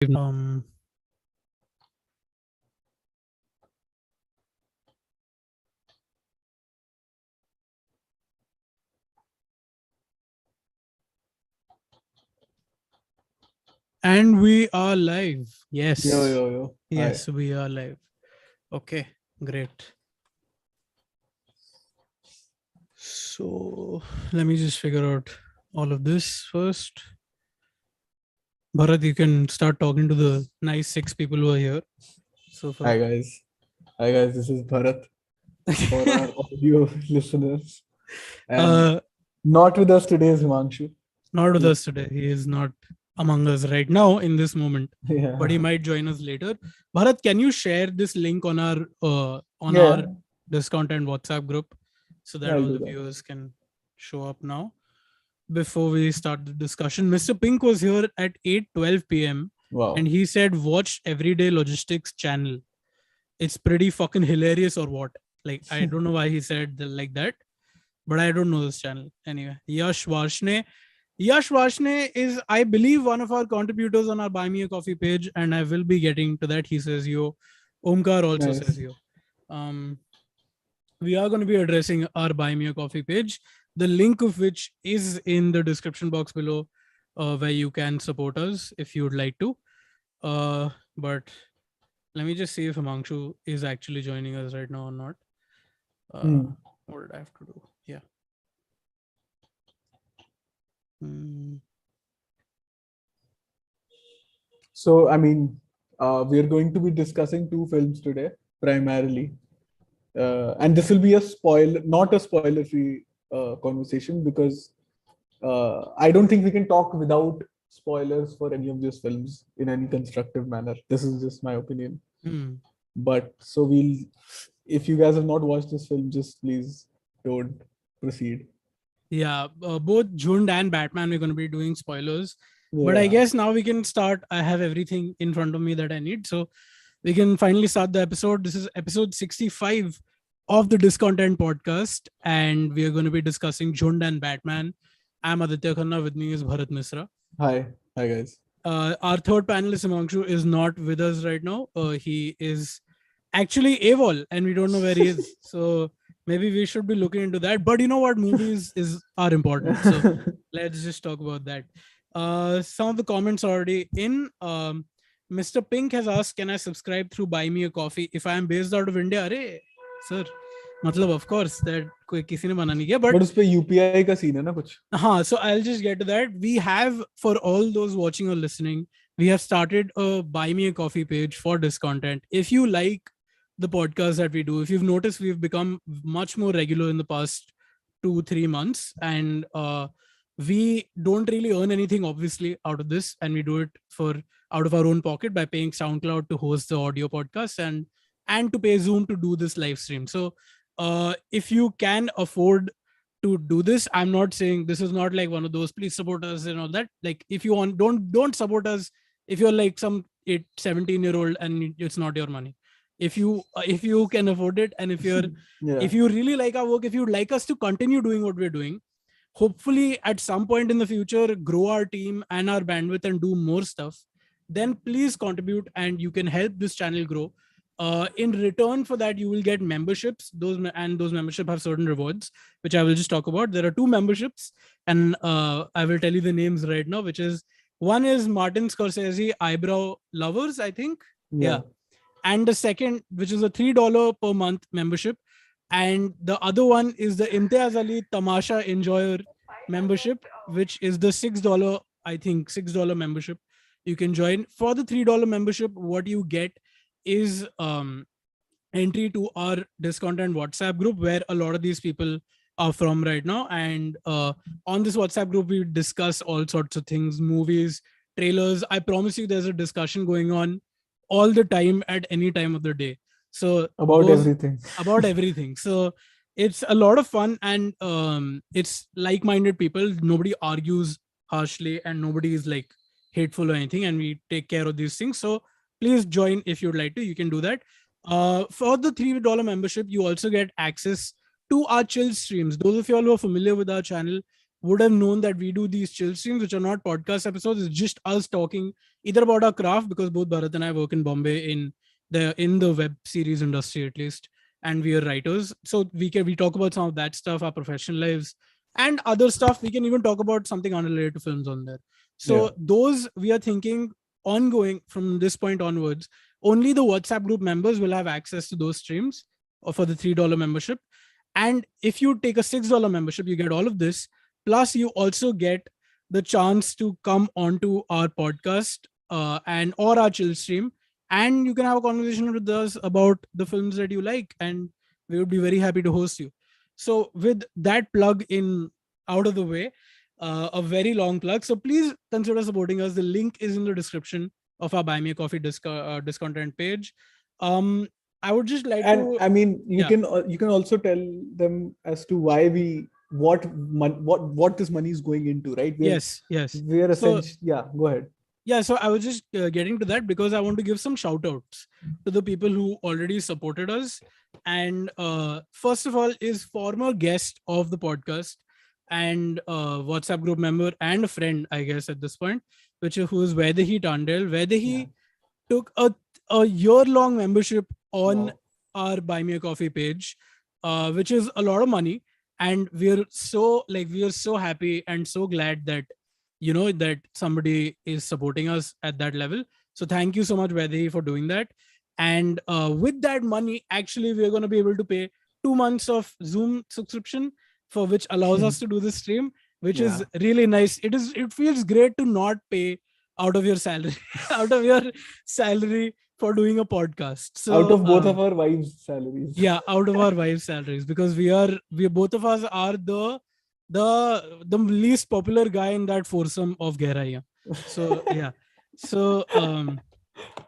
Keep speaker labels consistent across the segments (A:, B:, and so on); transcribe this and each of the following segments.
A: Um, and we are live.
B: Yo,
A: Yes.
B: yo, yo. Hi.
A: Yes, we are live. Okay, great. So let me just figure out all of this first. Bharat, you can start talking to the nice 6 people who are here so far.
B: Hi, guys. Hi, guys. This is Bharat for our audio listeners. And
A: uh,
B: not with us today is Himanshu.
A: not with
B: He's-
A: us today. He is not among us right now in this moment, but he
B: Yeah.
A: might join us later. Bharat, can you share this link on our
B: Yeah.
A: discount and WhatsApp group so
B: Yeah,
A: that
B: I'll
A: all
B: do
A: the
B: that.
A: viewers can show up now? Before we start the discussion, Mr. Pink was here at 8:12 p.m. and
B: Wow.
A: he said, "Watch Everyday Logistics channel. It's pretty fucking hilarious, or what?" Like, I don't know why he said like that, but I don't know this channel. Anyway, Yash Varshne is, I believe, one of our contributors on our Buy Me a Coffee page, and I will be getting to that. He says yo. Omkar also says
B: Nice.
A: yo. Um, we are going to be addressing our Buy Me a Coffee page, the link of which is in the description box below, where you can support us if you would like to. But let me just see if Himanshu is actually joining us right now or not.
B: Hmm.
A: What did I have to do? Yeah. Hmm.
B: So, we are going to be discussing two films today, primarily. And this will be not a spoiler free conversation because I don't think we can talk without spoilers for any of these films in any constructive manner. This is just my opinion.
A: Hmm.
B: But so if you guys have not watched this film, just please don't proceed.
A: Yeah, both Jhund and Batman, we're going to be doing spoilers. But I
B: Yeah.
A: guess now we can start. I have everything in front of me that I need. So we can finally start the episode. This is episode 65 of the Discontent podcast. And we are going to be discussing Jhund and Batman. I'm Aditya Khanna. With me is Bharat Misra.
B: Hi. Hi, guys.
A: Our third panelist, Himanshu, is not with us right now. He is actually AWOL and we don't know where he is. So maybe we should be looking into that. But you know what? Movies are important. So let's just talk about that. Some of the comments are already in. Mr. Pink has asked, can I subscribe through Buy Me a Coffee if I am based out of India? Arey, sir. मतलब of course that कोई किसी ने मना नहीं किया, but
B: but उस पे UPI का सीन है ना कुछ.
A: so I'll just get to that. We have, for all those watching or listening, we have started a Buy Me a Coffee page for Discontent. If you like the podcast that we do, if you've noticed, we've become much more regular in the past 2-3 months, and we don't really earn anything obviously out of this, and we do it for out of our own pocket by paying SoundCloud to host the audio podcast and to pay Zoom to do this live stream. So if you can afford to do this, I'm not saying this is not like one of those please support us and all that. Like, if you want, don't support us if you're like some 17-year-old and it's not your money. If you can afford it, and
B: Yeah.
A: if you really like our work, if you'd like us to continue doing what we're doing, hopefully at some point in the future grow our team and our bandwidth and do more stuff, then please contribute and you can help this channel grow. In return for that, you will get memberships. Those memberships have certain rewards, which I will just talk about. There are 2 memberships, and I will tell you the names right now. Which is, one is Martin Scorsese Eyebrow Lovers, I think. Yeah,
B: Yeah.
A: and the second, which is a $3 per month membership, and the other one is the Imtiaz Ali Tamasha Enjoyer membership, which is the $6, I think $6 membership. You can join for the $3 membership. What you get is entry to our Discontent WhatsApp group, where a lot of these people are from right now. And on this WhatsApp group, we discuss all sorts of things, movies, trailers. I promise you, there's a discussion going on all the time at any time of the day. So
B: About
A: those
B: everything.
A: about everything. So it's a lot of fun, and it's like-minded people. Nobody argues harshly, and nobody is like hateful or anything. And we take care of these things. So please join if you'd like to. You can do that. For the $3 membership, you also get access to our chill streams. Those of you all who are familiar with our channel would have known that we do these chill streams, which are not podcast episodes. It's just us talking either about our craft, because both Bharat and I work in Bombay in the web series industry at least, and we are writers. So we talk about some of that stuff, our professional lives, and other stuff. We can even talk about something unrelated to films on there.
B: Yeah.
A: So those we are thinking ongoing from this point onwards. Only the WhatsApp group members will have access to those streams for the $3 membership. And if you take a $6 membership, you get all of this. Plus, you also get the chance to come onto our podcast and or our chill stream, and you can have a conversation with us about the films that you like, and we would be very happy to host you. So, with that plug in out of the way, a very long plug. So please consider supporting us. The link is in the description of our Buy Me a Coffee discontent page. Um, I would just like
B: And
A: to,
B: I mean, you
A: yeah.
B: can also tell them as to why what this money is going into, right?
A: Yes.
B: We're
A: So
B: essentially, yeah. Go ahead.
A: yeah, so I was just getting to that because I want to give some shout outs to the people who already supported us. And first of all is former guest of the podcast and WhatsApp group member and a friend, I guess at this point, who is Vedahi Tandel. Vedahi took a year-long membership on
B: Wow.
A: our Buy Me a Coffee page, which is a lot of money. And we are so happy and so glad that that somebody is supporting us at that level. So thank you so much, Vedahi, for doing that. And with that money, actually, we are going to be able to pay 2 months of Zoom subscription, for which allows us to do this stream, which
B: Yeah.
A: is really nice. It feels great to not pay out of your salary, out of your salary for doing a podcast.
B: Out
A: So
B: of both of our wives' salaries.
A: yeah, out of our wives' salaries, because we both of us are the least popular guy in that foursome of Gehraiya. So yeah. So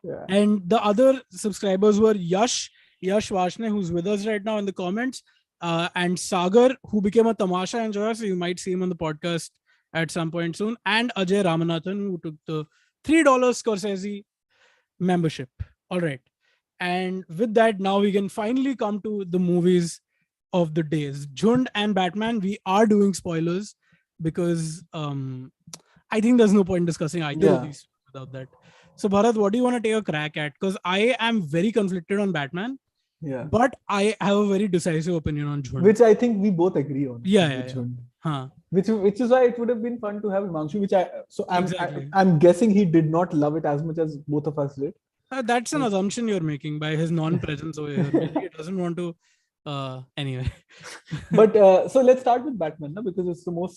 B: Yeah.
A: and the other subscribers were Yash Vashne, who's with us right now in the comments, and Sagar, who became a Tamasha enjoyer, so you might see him on the podcast at some point soon, and Ajay Ramanathan, who took the $3 Scorsese membership. All right. And with that, now we can finally come to the movies of the days. Jhund and Batman, we are doing spoilers because I think there's no point discussing either of
B: Yeah.
A: these without that. So Bharat, what do you want to take a crack at? Because I am very conflicted on Batman,
B: Yeah.
A: but I have a very decisive opinion on Jhund.
B: Which I think we both agree on.
A: Yeah.
B: Jhund.
A: Huh.
B: Which is why it would have been fun to have Himanshu.
A: Exactly.
B: I'm guessing he did not love it as much as both of us did.
A: That's an assumption you're making by his non-presence over here. Maybe he doesn't want to. Anyway.
B: But so let's start with Batman, na, because it's the more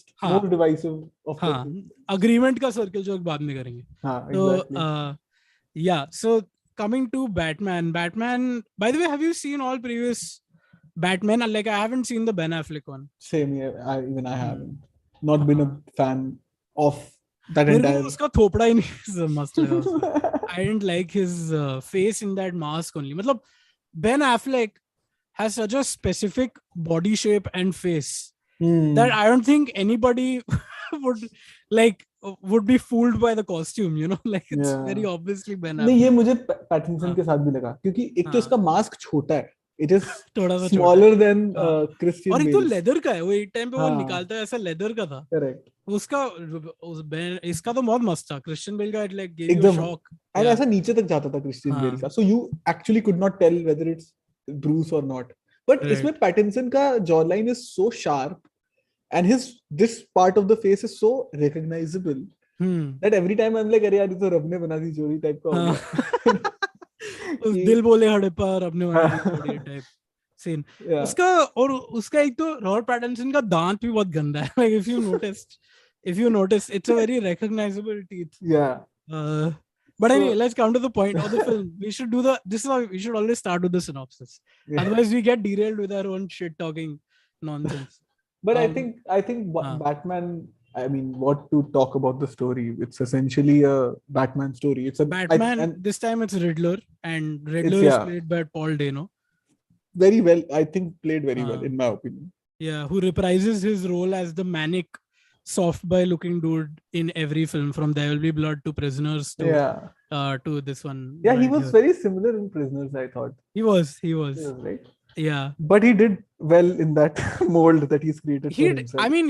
B: divisive of the two.
A: Agreement का circle joke बाद में करेंगे.
B: Exactly.
A: So yeah. So coming to Batman. By the way, have you seen all previous Batman? Like I haven't seen the Ben Affleck one.
B: Same here. I haven't. Not been a fan of that
A: मेरे
B: entire.
A: को उसका थोपड़ा ही नहीं मस्त लगा उसमें. I didn't like his face in that mask only. मतलब Ben Affleck has such a specific body shape and face that I don't think anybody would be fooled by the costume, like it's very obviously Ben Affleck.
B: नहीं, ये मुझे Pattinson के साथ भी लगा, क्योंकि एक तो इसका मास्क छोटा है, it is
A: थोड़ा सा
B: smaller than Christian
A: और एक तो
B: Bale's.
A: लेदर का है, वो एक टाइम पे वो निकालता है ऐसा लेदर का था.
B: Correct.
A: इसका तो बहुत मस्त था. क्रिश्चियन बेल का like gave you a shock.
B: And ऐसा नीचे तक जाता था क्रिश्चियन बेल का, so you actually could not tell whether it's Bruce or not. But इसमें पैटिंसन का jawline is so sharp and this part of the face is so recognizable that every time I'm like, अरे यार ये तो रब ने बना दी जोड़ी टाइप का हो गया.
A: उस दिल बोले हड़े पर अपने टाइप सीन उसका एक तो रॉबर्ट पैटिंसन का दांत भी बहुत गंदा है. Like if you notice it's a very recognizable teeth. But anyway, let's come to the point of the film. We should we should always start with the synopsis. Otherwise we get derailed with our own shit talking nonsense.
B: But I think Batman, I mean, what to talk about the story? It's essentially a Batman story. It's a
A: Batman. This time it's Riddler, and Riddler is played by Paul Dano.
B: Very well, I think played very well in my opinion.
A: Yeah, who reprises his role as the manic, soft boy looking dude in every film, from There Will Be Blood to Prisoners to this one.
B: Yeah, he was very similar in Prisoners, I thought.
A: He was.
B: Right.
A: Yeah,
B: but he did well in that mold that he's created for himself.
A: I mean,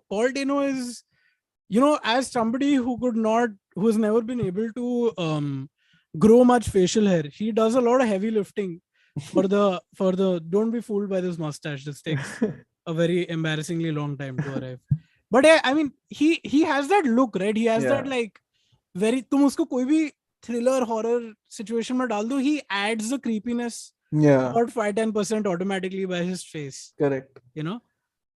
A: Paul Dano is as somebody who's never been able to grow much facial hair, he does a lot of heavy lifting for the don't be fooled by this mustache. This takes a very embarrassingly long time to arrive. But yeah, I mean, he has that look, right? He has that
B: Yeah.
A: like very, तुम उसको कोई भी thriller horror situation में डाल दो, he adds the creepiness
B: Yeah.
A: about 5-10% automatically by his face,
B: Correct.
A: you know.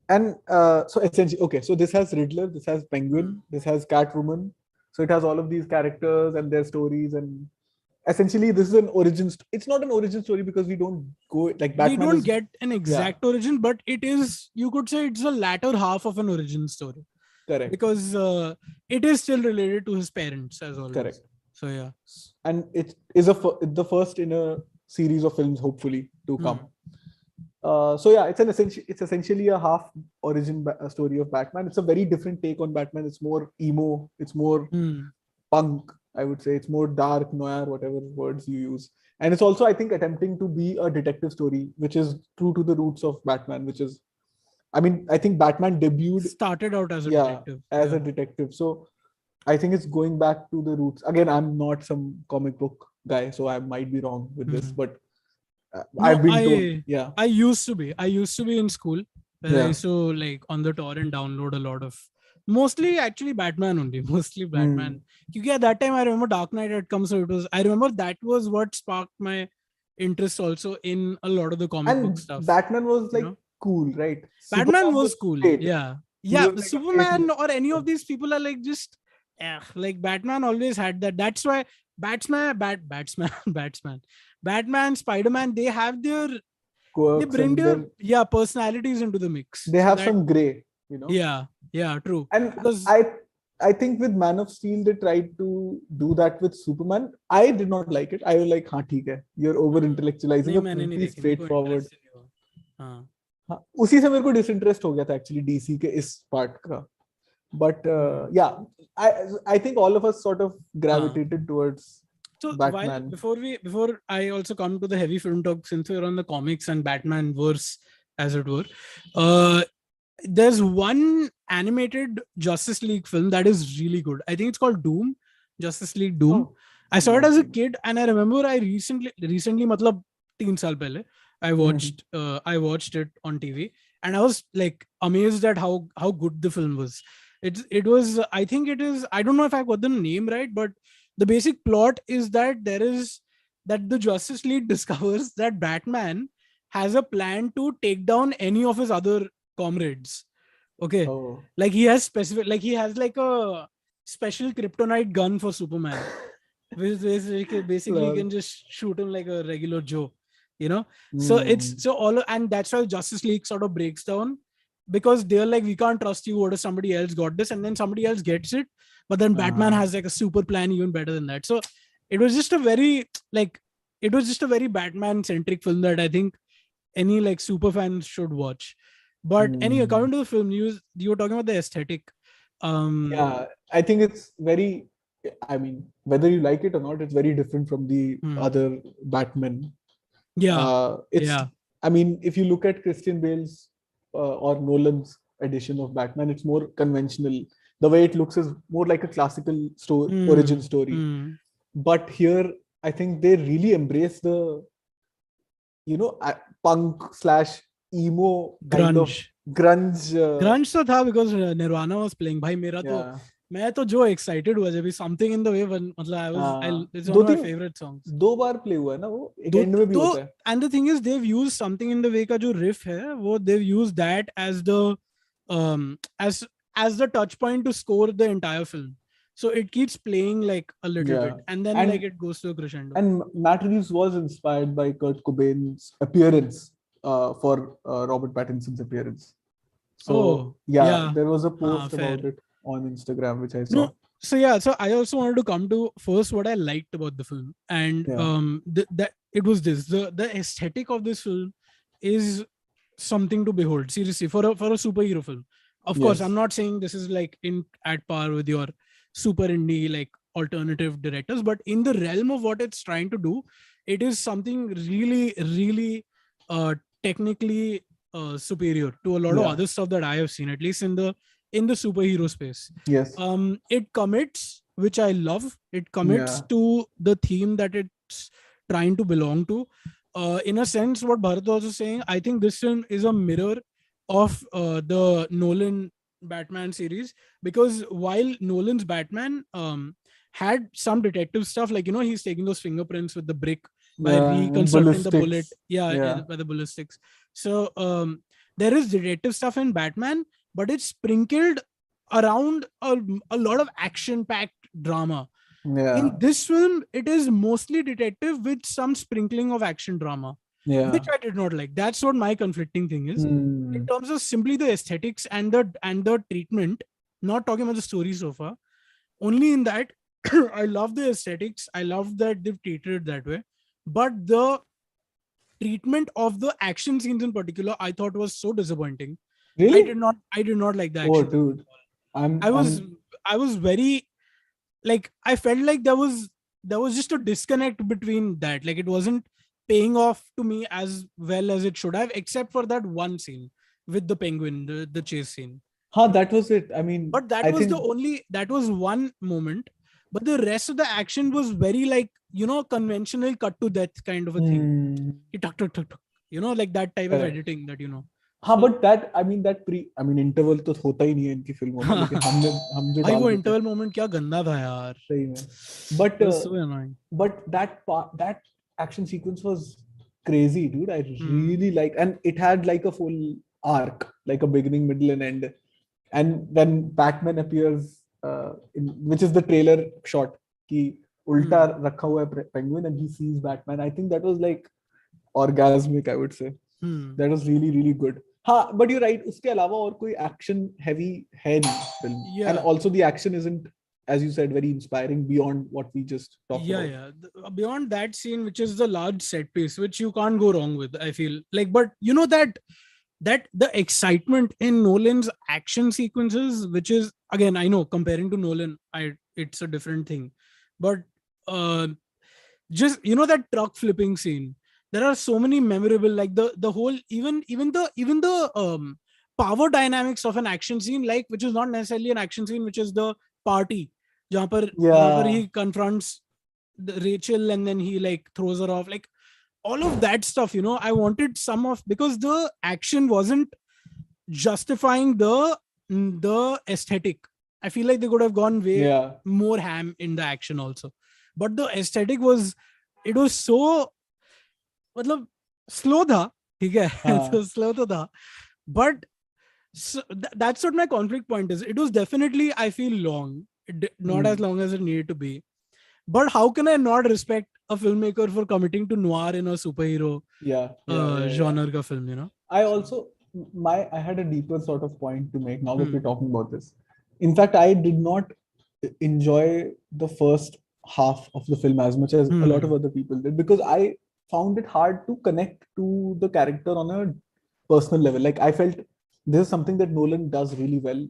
B: And so essentially, okay, so this has Riddler, this has Penguin, this has Catwoman. So it has all of these characters and their stories, and essentially this is an origin. It's not an origin story because we don't go like
A: We
B: Batman
A: don't
B: is.
A: get an exact origin, but it is, you could say it's the latter half of an origin story,
B: Correct.
A: because it is still related to his parents as always.
B: Correct.
A: So yeah,
B: And it is the first in a series of films, hopefully, to come. So yeah, it's essentially a half origin story of Batman. It's a very different take on Batman. It's more emo. It's more punk. I would say it's more dark, noir, whatever words you use. And it's also, I think, attempting to be a detective story, which is true to the roots of Batman. Which is, I mean, I think Batman debuted
A: started out as a detective.
B: as a detective. So I think it's going back to the roots. Again, I'm not some comic book guy, so I might be wrong with this, but I've been told. Yeah.
A: I used to be in school where I
B: Yeah.
A: used to like on the torrent download a lot of, mostly actually Batman only, mostly Batman. Because at that time I remember Dark Knight had come, so I remember that was what sparked my interest also in a lot of the comic book
B: And
A: stuff.
B: Batman was
A: you
B: like
A: know?
B: cool, right?
A: Batman
B: Superman
A: was cool.
B: straight.
A: Yeah.
B: He
A: Yeah.
B: was like a
A: Superman
B: straight-
A: or any of these people are like just like Batman always had that. That's why Batman, Spider-Man, they have they
B: quirks
A: bring
B: and
A: their personalities into the mix.
B: they have some gray, you know.
A: Yeah, true.
B: And
A: Because
B: I think with Man of Steel they tried to do that with Superman. I did not like it. I was like, हाँ ठीक है, you're over intellectualizing
A: नहीं,
B: a
A: मैंने नहीं
B: pretty
A: देखी, मेरे को
B: straightforward.
A: interest नहीं हुआ. हाँ.
B: हाँ, उसी से मेरे को डिसइंटरेस्ट हो गया था एक्चुअली डीसी के इस पार्ट का. But yeah, I think all of us sort of gravitated towards
A: So
B: Batman.
A: before I also come to the heavy film talk, since we're on the comics and Batman verse, as it were, there's one animated Justice League film that is really good. I think it's called Doom, Justice League Doom.
B: Oh,
A: I saw it as a kid, and I remember I recently, matlab 3 saal pehle, I watched it on TV, and I was like amazed at how good the film was. It was, I think it is, I don't know if I got the name right, but the basic plot is that the Justice League discovers that Batman has a plan to take down any of his other comrades. Okay.
B: Oh.
A: Like he has like a special kryptonite gun for Superman. Which basically you can just shoot him like a regular Joe, So it's and that's why Justice League sort of breaks down, because they're like, we can't trust you. What if somebody else got this? And then somebody else gets it. But then Batman has like a super plan even better than that. So it was just a very Batman centric film that I think any like super fans should watch. But anyway, coming to the film news, you were talking about the aesthetic.
B: Yeah, I think it's very, I mean, whether you like it or not, it's very different from the other Batman. I mean, if you look at Christian Bale's or Nolan's edition of Batman, it's more conventional. The way it looks is more like a classical origin story. But here, I think they really embrace the, punk / emo kind of grunge.
A: Grunge तो था because Nirvana was playing. भाई मेरा तो मैं तो जो excited हुआ जब Something in the Way, मतलब it's one of my favorite songs.
B: 2 bar play हुआ है ना वो, एक end में भी होता है.
A: And the thing is, they've used Something in the Way का जो riff है, वो they've used that as the as the touch point to score the entire film. So it keeps playing like a little bit, and then like it goes to a crescendo.
B: And Matt Reeves was inspired by Kurt Cobain's appearance for Robert Pattinson's appearance. So there was a post about it on Instagram which I saw.
A: So I also wanted to come to first what I liked about the film, and that it was this, the aesthetic of this film is something to behold. Seriously, for a superhero film. Of course, I'm not saying this is like at par with your super indie like alternative directors, but in the realm of what it's trying to do, it is something really, really technically superior to a lot of other stuff that I have seen, at least in the in the superhero space.
B: Yes.
A: It commits, which I love. It commits
B: Yeah.
A: to the theme that it's trying to belong to. In a sense, what Bharat was also saying, I think this film is a mirror of the Nolan Batman series, because while Nolan's Batman had some detective stuff, like, he's taking those fingerprints with the brick by
B: Yeah. And
A: reconstructing the bullet,
B: ballistics.
A: yeah,
B: Yeah.
A: by the ballistics. So there is detective stuff in Batman, but it's sprinkled around a lot of action packed drama. In
B: Yeah.
A: this film, it is mostly detective with some sprinkling of action drama,
B: Yeah.
A: which I did not like. That's what my conflicting thing is. In
B: Hmm.
A: terms of simply the aesthetics and the treatment, not talking about the story so far, only in that I love the aesthetics. I love that they've treated it that way. But the treatment of the action scenes in particular, I thought was so disappointing.
B: Really?
A: I did not like the
B: Oh,
A: action scenes.
B: dude. I'm.
A: I was
B: I'm.
A: I was very, like, I felt like there was just a disconnect between that. Like, it wasn't paying off to me as well as it should have, except for that one scene with the penguin, the chase scene.
B: Huh. That was it. I mean,
A: But that
B: I
A: was the
B: think.
A: only that was one moment. But the rest of the action was very, like, conventional cut to death kind of a thing.
B: Hmm.
A: It tuck, tuck, tuck, tuck. Like that type of
B: Correct.
A: editing that.
B: हाँ
A: So
B: but that I mean that pre I mean interval तो होता ही नहीं है इनकी फिल्मों में लेकिन हम जो
A: भाई,
B: डाल
A: वो
B: देते हैं
A: इंटरवल मोमेंट क्या गंदा था यार.
B: सही में but
A: It was so annoying.
B: but that action sequence was crazy, dude. I
A: Hmm.
B: really like, and it had like a full arc, like a beginning, middle, and end. And when Batman appears, which is the trailer shot, कि उल्टा
A: Hmm.
B: रखा हुआ है penguin and he sees Batman. I think that was like orgasmic, I would say.
A: Hmm.
B: That was really really good. हाँ, but you're right. उसके अलावा और कोई action heavy है नहीं film. And
A: Yeah.
B: also the action isn't, as you said, very inspiring beyond what we just talked
A: Yeah,
B: about.
A: yeah. Beyond that scene, which is the large set piece, which you can't go wrong with, I feel like. But that the excitement in Nolan's action sequences, which is, again, I know, comparing to Nolan, it's a different thing, but uh, just, that truck flipping scene. There are so many memorable, like the whole, even the power dynamics of an action scene, like, which is not necessarily an action scene, which is the party, जहाँ पर
B: Yeah.
A: he confronts Rachel and then he, like, throws her off, like, all of that stuff. I wanted some of, because the action wasn't justifying the aesthetic. I feel like they could have gone way
B: Yeah.
A: more ham in the action also, but the aesthetic was, it was so, मतलब slow था, ठीक है.
B: हाँ.
A: So slow तो था, but that's what my conflict point is. It was definitely, I feel, long. Not as
B: Mm.
A: long as it needed to be. But how can I not respect a filmmaker for committing to noir in a superhero
B: Yeah. Yeah. Yeah. Yeah.
A: genre ka film?
B: I also I had a deeper sort of point to make now that we're
A: Hmm.
B: talking about this. In fact, I did not enjoy the first half of the film as much as a lot of
A: Hmm.
B: other people did, because I found it hard to connect to the character on a personal level. Like, I felt this is something that Nolan does really well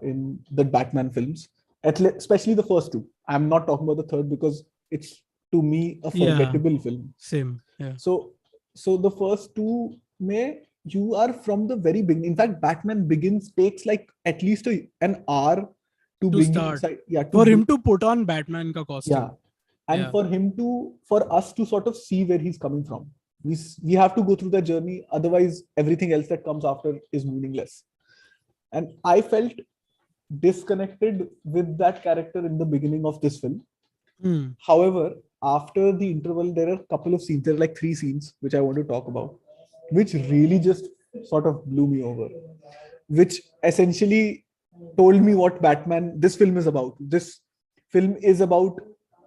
B: in the Batman films, especially the first two. I'm not talking about the third because it's, to me, a
A: Yeah.
B: forgettable film.
A: Same. Yeah.
B: So the first two, may you are from the very beginning. In fact, Batman Begins takes like at least an hour to
A: To
B: bring you
A: start,
B: inside. Yeah,
A: for him to put on Batman ka
B: yeah,
A: costume.
B: and
A: Yeah.
B: for us to sort of see where he's coming from. We have to go through the journey. Otherwise, everything else that comes after is meaningless. And I felt disconnected with that character in the beginning of this film.
A: Hmm.
B: However, after the interval, there are a couple of scenes. There are like three scenes which I want to talk about, which really just sort of blew me over, which essentially told me what this film is about. This film is about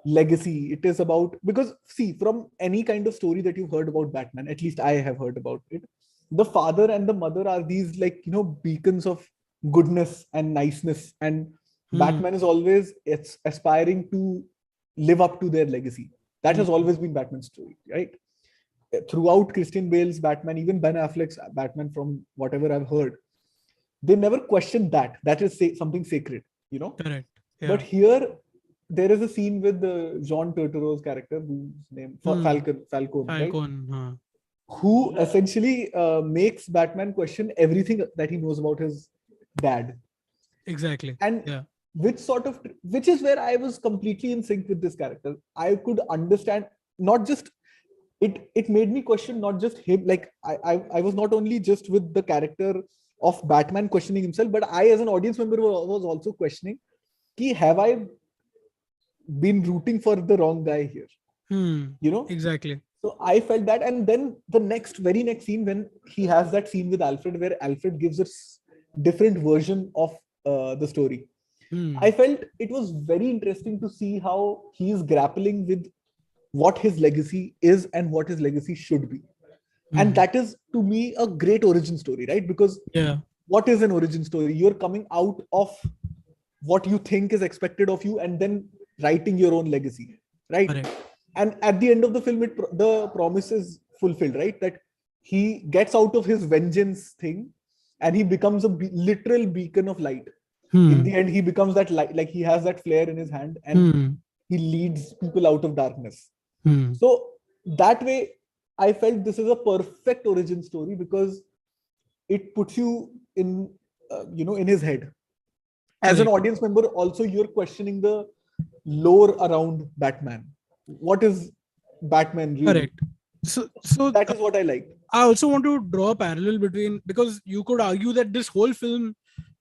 B: legacy. It is about, because see, from any kind of story that you've heard about Batman, at least I have heard about it, the father and the mother are these, like, beacons of goodness and niceness, and
A: Hmm.
B: Batman is always aspiring to live up to their legacy. That has
A: Hmm.
B: always been Batman's story, right? Throughout Christian Bale's Batman, even Ben Affleck's Batman, from whatever I've heard, they never question that. That is something sacred.
A: Correct.
B: But
A: Yeah.
B: here, there is a scene with John Turturro's character, whose name
A: Hmm.
B: Falcone, right?
A: Falcon. Huh.
B: Who essentially makes Batman question everything that he knows about his dad.
A: Exactly.
B: And
A: Yeah.
B: which is where I was completely in sync with this character. I could understand, not just it made me question not just him. Like I was not only just with the character of Batman questioning himself, but I as an audience member was also questioning, ki, have I been rooting for the wrong guy here?
A: Hmm.
B: You know?
A: Exactly.
B: So I felt that. And then the very next scene, when he has that scene with Alfred, where Alfred gives us different version of the story, I
A: Hmm.
B: felt it was very interesting to see how he is grappling with what his legacy is and what his legacy should be. And
A: Hmm.
B: that is, to me, a great origin story, right? Because
A: Yeah.
B: what is an origin story? You're coming out of what you think is expected of you and then writing your own legacy, right?
A: Correct.
B: And at the end of the film, the promise is fulfilled, right? That he gets out of his vengeance thing and he becomes a literal beacon of light. In
A: Hmm.
B: the end, he becomes that light, like he has that flare in his hand and
A: Hmm.
B: he leads people out of darkness.
A: Hmm.
B: So that way, I felt this is a perfect origin story because it puts you in, in his head. As an
A: Correct.
B: audience member, also you're questioning the lore around Batman. What is Batman really?
A: Correct. So
B: That is what I liked.
A: I also want to draw a parallel between, because you could argue that this whole film,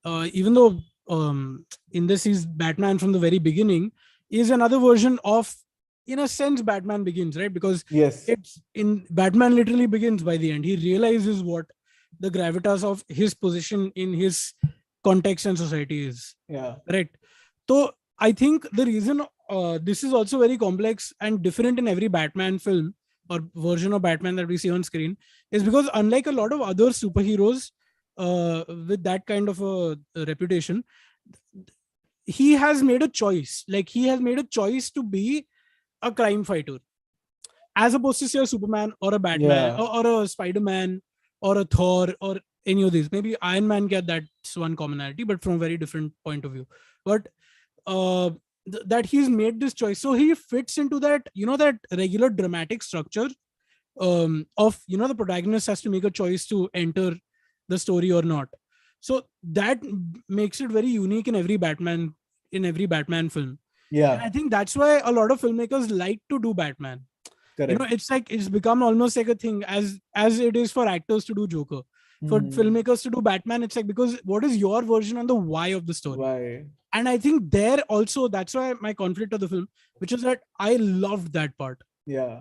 A: even though in this is Batman from the very beginning, is another version of, in a sense, Batman Begins, right? Because
B: Yes.
A: it's in Batman literally begins by the end. He realizes what the gravitas of his position in his context and society is,
B: Yeah.
A: right? So I think the reason this is also very complex and different in every Batman film or version of Batman that we see on screen is because, unlike a lot of other superheroes with that kind of a reputation, he has made a choice. Like, he has made a choice to be a crime fighter, as opposed to say a Superman or a Batman
B: Yeah.
A: or a Spider-Man or a Thor or any of these. Maybe Iron Man get that's one commonality, but from a very different point of view. But uh, that he's made this choice, so he fits into that, that regular dramatic structure of, the protagonist has to make a choice to enter the story or not. So that makes it very unique in every Batman film. And I
B: Yeah.
A: think that's why a lot of filmmakers like to do Batman.
B: Correct.
A: It's like it's become almost like a thing, as it is for actors to do Joker. For
B: Hmm.
A: filmmakers to do Batman, it's like, because what is your version on the why of the story?
B: Why?
A: And I think there also, that's why my conflict of the film, which is that I loved that part.
B: Yeah.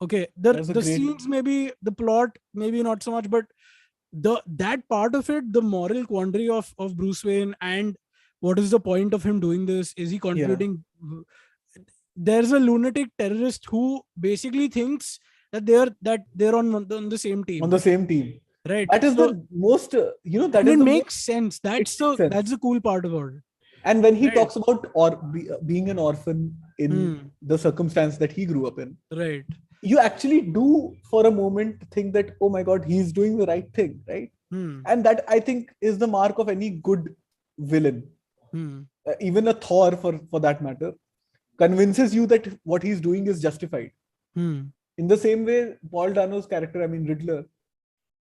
A: Okay,
B: That was a
A: the
B: great.
A: scenes, maybe the plot, maybe not so much, but that part of it, the moral quandary of Bruce Wayne, and what is the point of him doing this? Is he
B: Yeah.
A: contributing? There's a lunatic terrorist who basically thinks that they're on the same
B: On
A: team,
B: the same team.
A: right?
B: That is
A: So,
B: the most, that
A: and
B: is
A: it
B: the most,
A: makes sense.
B: it
A: That's
B: makes
A: the
B: sense.
A: that's the cool part about it,
B: And when he
A: right?
B: talks about being an orphan in
A: Hmm.
B: the circumstance that he grew up in,
A: Right.
B: you actually do for a moment think that, oh my God, he's doing the right thing, right?
A: Hmm.
B: And that, I think, is the mark of any good villain.
A: Hmm.
B: Even a Thor, for that matter, convinces you that what he's doing is justified.
A: Hmm.
B: In the same way, Paul Dano's character, I mean Riddler,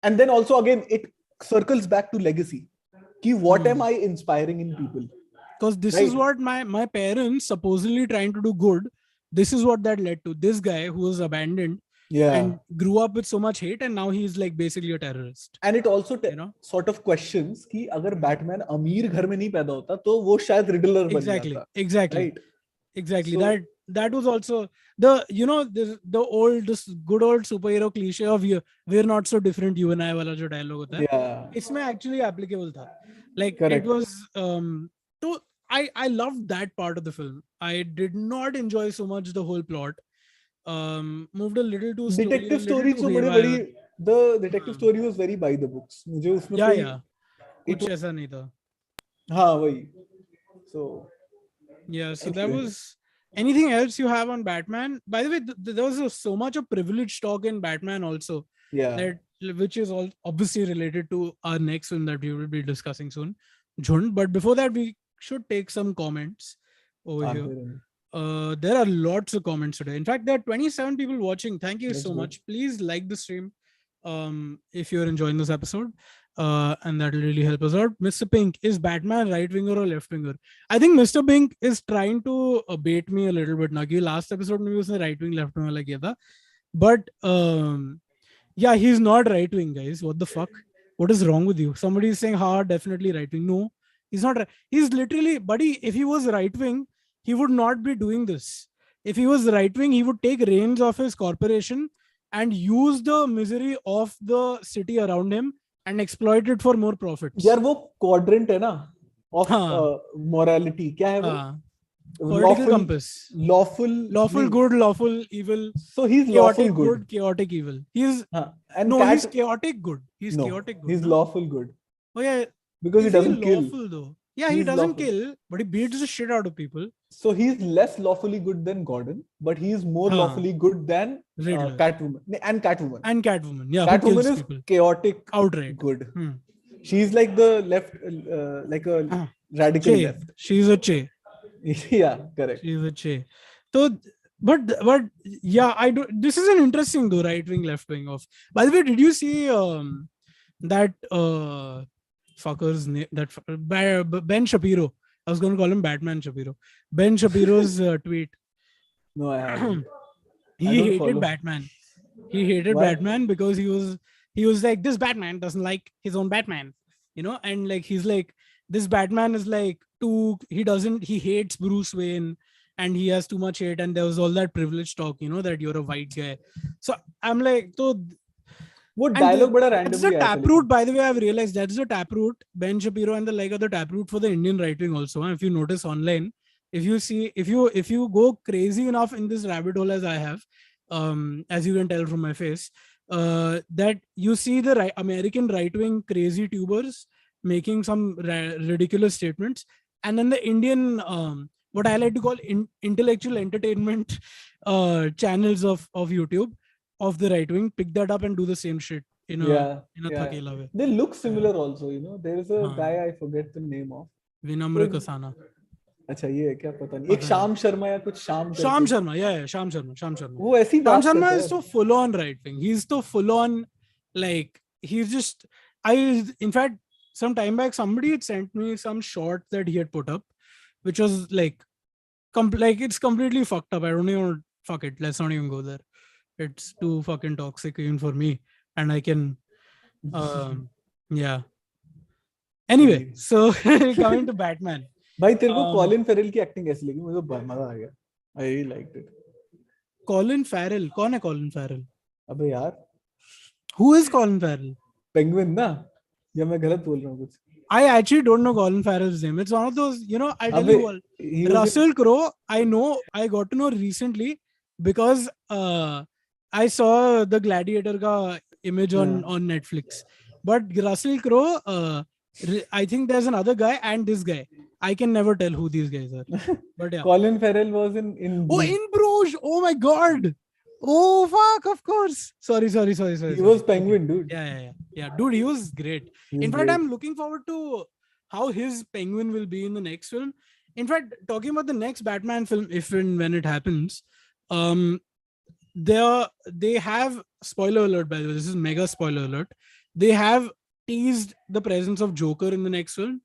B: and then also again it circles back to legacy. Ki, what am
A: Hmm.
B: I inspiring in people,
A: Because this is
B: right?
A: what my parents supposedly trying to do good. This is what that led to. This guy who was abandoned
B: Yeah.
A: and grew up with so much hate, and now he's like basically a terrorist.
B: And it also
A: You know
B: sort of questions कि अगर
A: Hmm.
B: Batman अमीर घर में नहीं पैदा होता तो वो शायद रिडलर बन
A: Exactly,
B: जाता,
A: exactly,
B: right?
A: exactly.
B: So
A: That was also the old, this good old superhero cliche of you, we're not so different, you and I वाला जो dialogue होता है,
B: yeah,
A: इसमें actually applicable था. Like, it
B: correct.
A: was so I loved that part of the film. I did not enjoy so much the whole plot. Moved a little too slowly, a
B: detective
A: little
B: story
A: too
B: तो बड़े बड़ी,
A: haywire.
B: The detective
A: हाँ,
B: story was very by the books, मुझे उसमें
A: yeah,
B: कोई,
A: yeah,
B: it,
A: कुछ ऐसा नहीं था.
B: हाँ वही. So
A: Yeah, so that
B: anyway,
A: was. Anything else you have on Batman? By the way, there was so much of privilege talk in Batman also,
B: yeah.
A: that which is all obviously related to our next film that we will be discussing soon, Jhund. But before that, we should take some comments over
B: Are
A: here.
B: there any?
A: There are lots of comments today. In fact, there are 27 people watching. Thank you
B: That's
A: so
B: good.
A: much. Please like the stream if you're enjoying this episode. and that will really help us out. Mr. Pink, is Batman right winger or left winger? I think Mr. Pink is trying to bait me a little bit now. कि last episode में भी उसने right wing left wing वाला किया था, but yeah, he's not right wing, guys. What the fuck? What is wrong with you? Somebody is saying, "Ha, definitely right wing." No, he's not. He's literally, buddy. If he was right wing, he would not be doing this. If he was right wing, he would take reins of his corporation and use the misery of the city around him and exploit it for more profits.
B: यार वो quadrant है ना of
A: हाँ.
B: morality, क्या है वो?
A: हाँ. Political compass.
B: Lawful
A: नहीं. Good, lawful evil.
B: So he's
A: chaotic
B: lawful good,
A: chaotic evil. He's
B: and
A: he's chaotic good. He's chaotic good.
B: He's lawful good.
A: Oh yeah,
B: because he doesn't kill.
A: Lawful though. Yeah, he doesn't kill, but he beats the shit out of people.
B: So he's less lawfully good than Gordon, but he is more lawfully good than Catwoman. And Catwoman.
A: Yeah,
B: Catwoman is people. Chaotic,
A: outright
B: good. She's like the left, like a radical left.
A: She's a Che.
B: Yeah, correct.
A: She's a Che. So, but yeah, I do. This is an interesting though, right wing, left wing of. By the way, did you see that fucker's name? That Ben Shapiro. I was going to call him Batman Shapiro. Ben Shapiro's tweet.
B: No, I haven't.
A: He hated Batman. He hated Batman because he was like, this Batman doesn't like his own Batman, you know, and like he's like, this Batman is like he hates Bruce Wayne and he has too much hate, and there was all that privilege talk, you know, that you're a white guy. So I'm like, so
B: what dialogue bada randomly.
A: That's the taproot, by the way. I've realized that's the taproot. Ben Shapiro and the like are the taproot for the Indian right wing also. If you notice online, if you go crazy enough in this rabbit hole as I have, as you can tell from my face, that you see the American right wing crazy tubers making some ridiculous statements, and then the Indian what I like to call intellectual entertainment channels of YouTube of the right wing pick that up and do the same shit in a thakela way.
B: They look similar also, you know. There is a guy, I forget the name of.
A: Vinamra Kasana.
B: अच्छा ये है क्या पता नहीं. एक श्याम शर्मा या कुछ श्याम
A: शर्मा. श्याम शर्मा.
B: वो ऐसी बात
A: करता है. Sham Sharma is so full on right wing. He's so full on, like he's just. In fact, some time back somebody had sent me some short that he had put up, which was like it's completely fucked up. I don't even fuck it. Let's not even go there. It's too fucking toxic even for me, and I can yeah. Anyway, so coming to Batman.
B: भाई तेरे को Colin Feral की acting कैसी लगी? मुझे मजा आ गया. I really liked it.
A: Colin Feral? कौन है कॉलिन फेरल?
B: अबे यार,
A: who is Colin Farrell?
B: Penguin ना? या मैं गलत बोल रहा हूँ कुछ?
A: I actually don't know Colin Farrell's name. It's one of those, you know, I tell you all. Russell Crowe, I got to know recently because I saw the Gladiator ka image on Netflix. But Russell Crowe, I think there's another guy and this guy. I can never tell who these guys are. But yeah.
B: Colin Farrell was in
A: Oh, in Bruges. Oh my God. Oh fuck, of course. Sorry.
B: He was Penguin, dude.
A: Yeah. Dude, he was great. In fact, I'm looking forward to how his Penguin will be in the next film. In fact, talking about the next Batman film, if and when it happens, they have, spoiler alert by the way, this is mega spoiler alert. They have teased the presence of Joker in the next film.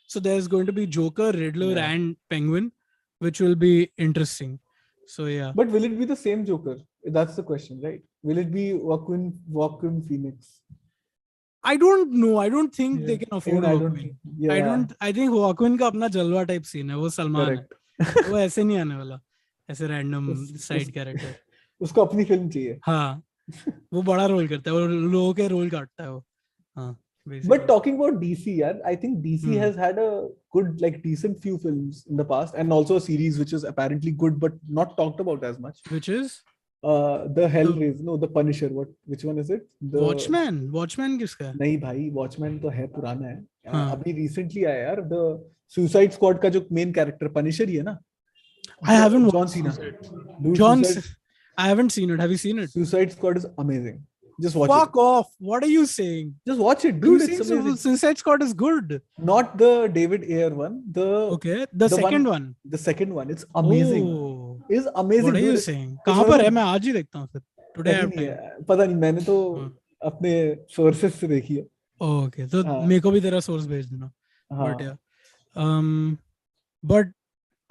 A: So there's going to be Joker, Riddler, and Penguin, which will be interesting. So yeah.
B: But will it be the same Joker? That's the question, right? Will it be Joaquin Phoenix?
A: I don't know. I don't think they can afford Joaquin. I think Joaquin का अपना जलवा type scene है. वो सलमान है. वो ऐसे नहीं आने वाला. ऐसे random side character.
B: उसको अपनी फिल्म चाहिए.
A: हाँ. वो बड़ा रोल करता है. वो लोगों के रोल काटता है वो. हाँ.
B: But talking about DC, I think DC has had a good, like, decent few films in the past, and also a series which is apparently good but not talked about as much.
A: Which is?
B: The Hellraiser, no, the Punisher. Which one is it? The
A: Watchmen. Watchmen किसका है?
B: नहीं भाई, Watchmen तो है पुराना है. अभी recently आया यार. The Suicide Squad का जो main character Punisher ही है ना?
A: I haven't
B: John Cena.
A: I haven't seen it. Have you seen it?
B: Suicide Squad is amazing. Just watch
A: Fuck off. What are you saying?
B: Just watch it, dude.
A: It's amazing. Suicide Squad is good.
B: Not the David Ayer one.
A: The second one.
B: The second one. It's amazing.
A: Oh.
B: It's amazing.
A: What are you saying? कहाँ पर है? मैं आज ही देखता हूँ फिर. Today
B: पता नहीं, मैंने तो अपने sources से देखी है.
A: Okay, तो
B: हाँ
A: मेरे को भी तेरा source भेज देना. But
B: हाँ.
A: yeah, but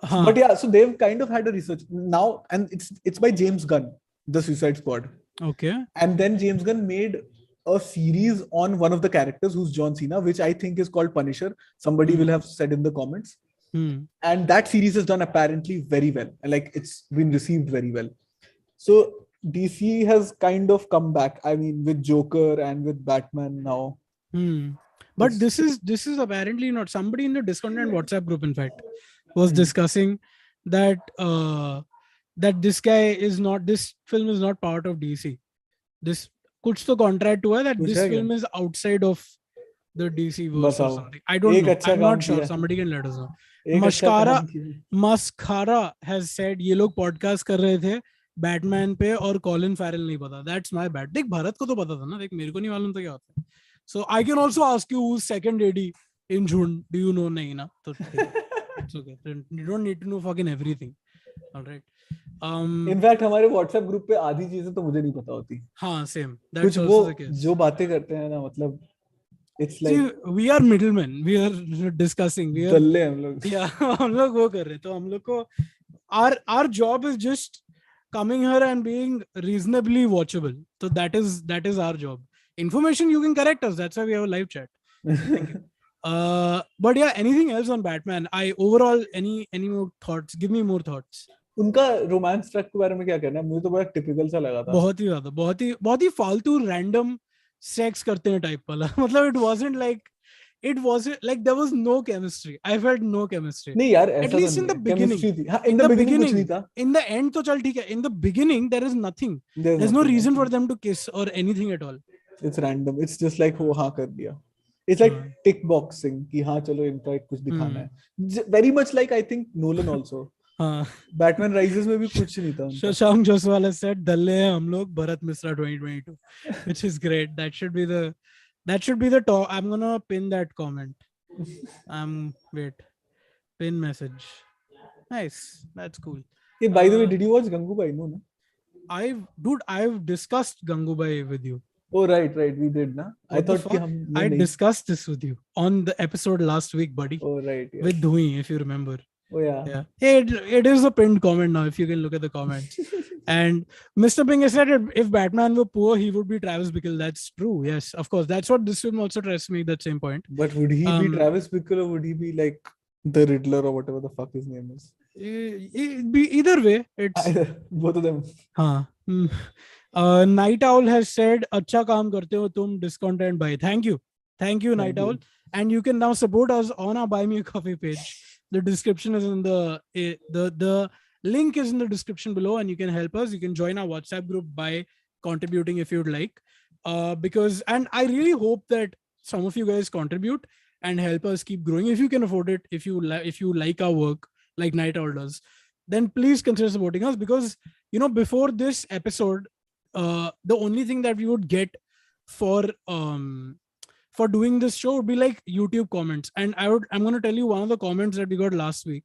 B: But
A: हाँ,
B: yeah, so they've kind of had a research now, and it's by James Gunn, the Suicide Squad.
A: okay.
B: And then James Gunn made a series on one of the characters who's John Cena, which I think is called Punisher. Somebody will
A: Hmm.
B: have said in the comments.
A: Hmm.
B: And that series is done apparently very well. Like it's been received very well. So DC has kind of come back. I mean, with Joker and with Batman now.
A: Hmm. But
B: It's
A: this is apparently not somebody in the discontent WhatsApp group. In fact, was
B: hmm.
A: discussing that that this film is not part of DC. This कुछ तो contract हुआ है that
B: कुछ
A: this
B: है क्या?
A: film is outside of the DC verse or
B: बताओ.
A: something. I don't
B: एक
A: know.
B: अच्छा
A: I'm not
B: काम
A: sure.
B: किया.
A: Somebody can let us know.
B: एक अच्छा
A: Mascara
B: काम किया.
A: Mascara has said ये लोग podcast कर रहे थे बैटमैन पे और कॉलिन फैरल नहीं पता. That's my bad. देख भारत को तो पता था ना. देख मेरे को नहीं मालूम था क्या होता है. So I can also ask you who's second AD in Jhund. Do you know? नहीं ना. तो ठीक है. It's okay. You don't need to know fucking everything. All right.
B: In fact हमारे व्हाट्सएप ग्रुप पे आधी चीजें तो मुझे नहीं पता होती.
A: हाँ, same.
B: कुछ
A: That's
B: वो
A: also the case.
B: जो बातें करते हैं ना, मतलब it's
A: See,
B: like
A: we are middlemen. We are discussing. We are
B: दल्ले हम लोग.
A: yeah. हम लोग वो कर रहे हैं. तो हम लोग को our job is just coming here and being reasonably watchable. So that is our job. Information you can correct us. That's why we have a live chat. Thank you. But yeah, anything else on Batman? I overall any more thoughts? Give me more thoughts.
B: उनका romance track के बारे में क्या कहना है? मुझे तो बड़ा टिपिकल सा लगा था.
A: बहुत ही ज्यादा बहुत ही फालतू रैंडम सेक्स करते हैं टाइप वाला. मतलब it wasn't like there was no chemistry. I felt no chemistry.
B: नहीं यार,
A: At
B: ऐसा तो
A: least in
B: नहीं
A: the
B: है.
A: beginning.
B: केमिस्ट्री थी. हाँ, इन
A: In
B: द
A: the
B: बिगिनिंग कुछ
A: beginning.
B: नहीं था.
A: In the end तो चल ठीक है. In the beginning there is nothing.
B: There's
A: There's no
B: nothing
A: reason for
B: actually.
A: them to kiss or anything at all.
B: It's random. It's just like हो हाँ कर दिया. It's like
A: हाँ.
B: tick boxing कि हाँ चलो इनका एक कुछ दिखाना है. Very much like I think Nolan also.
A: हाँ.
B: Batman Rises में भी कुछ नहीं था उनका.
A: शशांक जोसवाल has said दल्ले हैं हम लोग Bharat Mishra 2022, which is great. That should be the top. I'm gonna pin that comment. Wait, pin message. Nice, that's cool.
B: Hey, by the way, did you watch Gangubai? No, no.
A: I've discussed Gangubai with you.
B: Oh, right, we did, na? I
A: What the
B: thought कि
A: fuck?
B: हमने
A: I
B: नहीं.
A: discussed this with you on the episode last week, buddy,
B: Oh, right, yes.
A: with Dhui, if you remember.
B: Oh, yeah.
A: Yeah. Hey, it is a pinned comment now, if you can look at the comments. And Mr. Ping has said if Batman were poor, he would be Travis Bickle. That's true. Yes, of course. That's what this film also tries to make that same point.
B: But would he be Travis Bickle or would he be like the Riddler or whatever the fuck his name is?
A: It'd be either way. It's
B: both of them.
A: हाँ. Night Owl has said अच्छा काम करते हो तुम discontent भाई. Thank you Night Owl. And you can now support us on our Buy Me a Coffee page. The description is in the link is in the description below, and you can help us. You can join our WhatsApp group by contributing if you'd like. And I really hope that some of you guys contribute and help us keep growing. If you can afford it, if you like our work like Night Owl does, then please consider supporting us, because before this episode, the only thing that we would get for doing this show would be like YouTube comments. And I'm going to tell you one of the comments that we got last week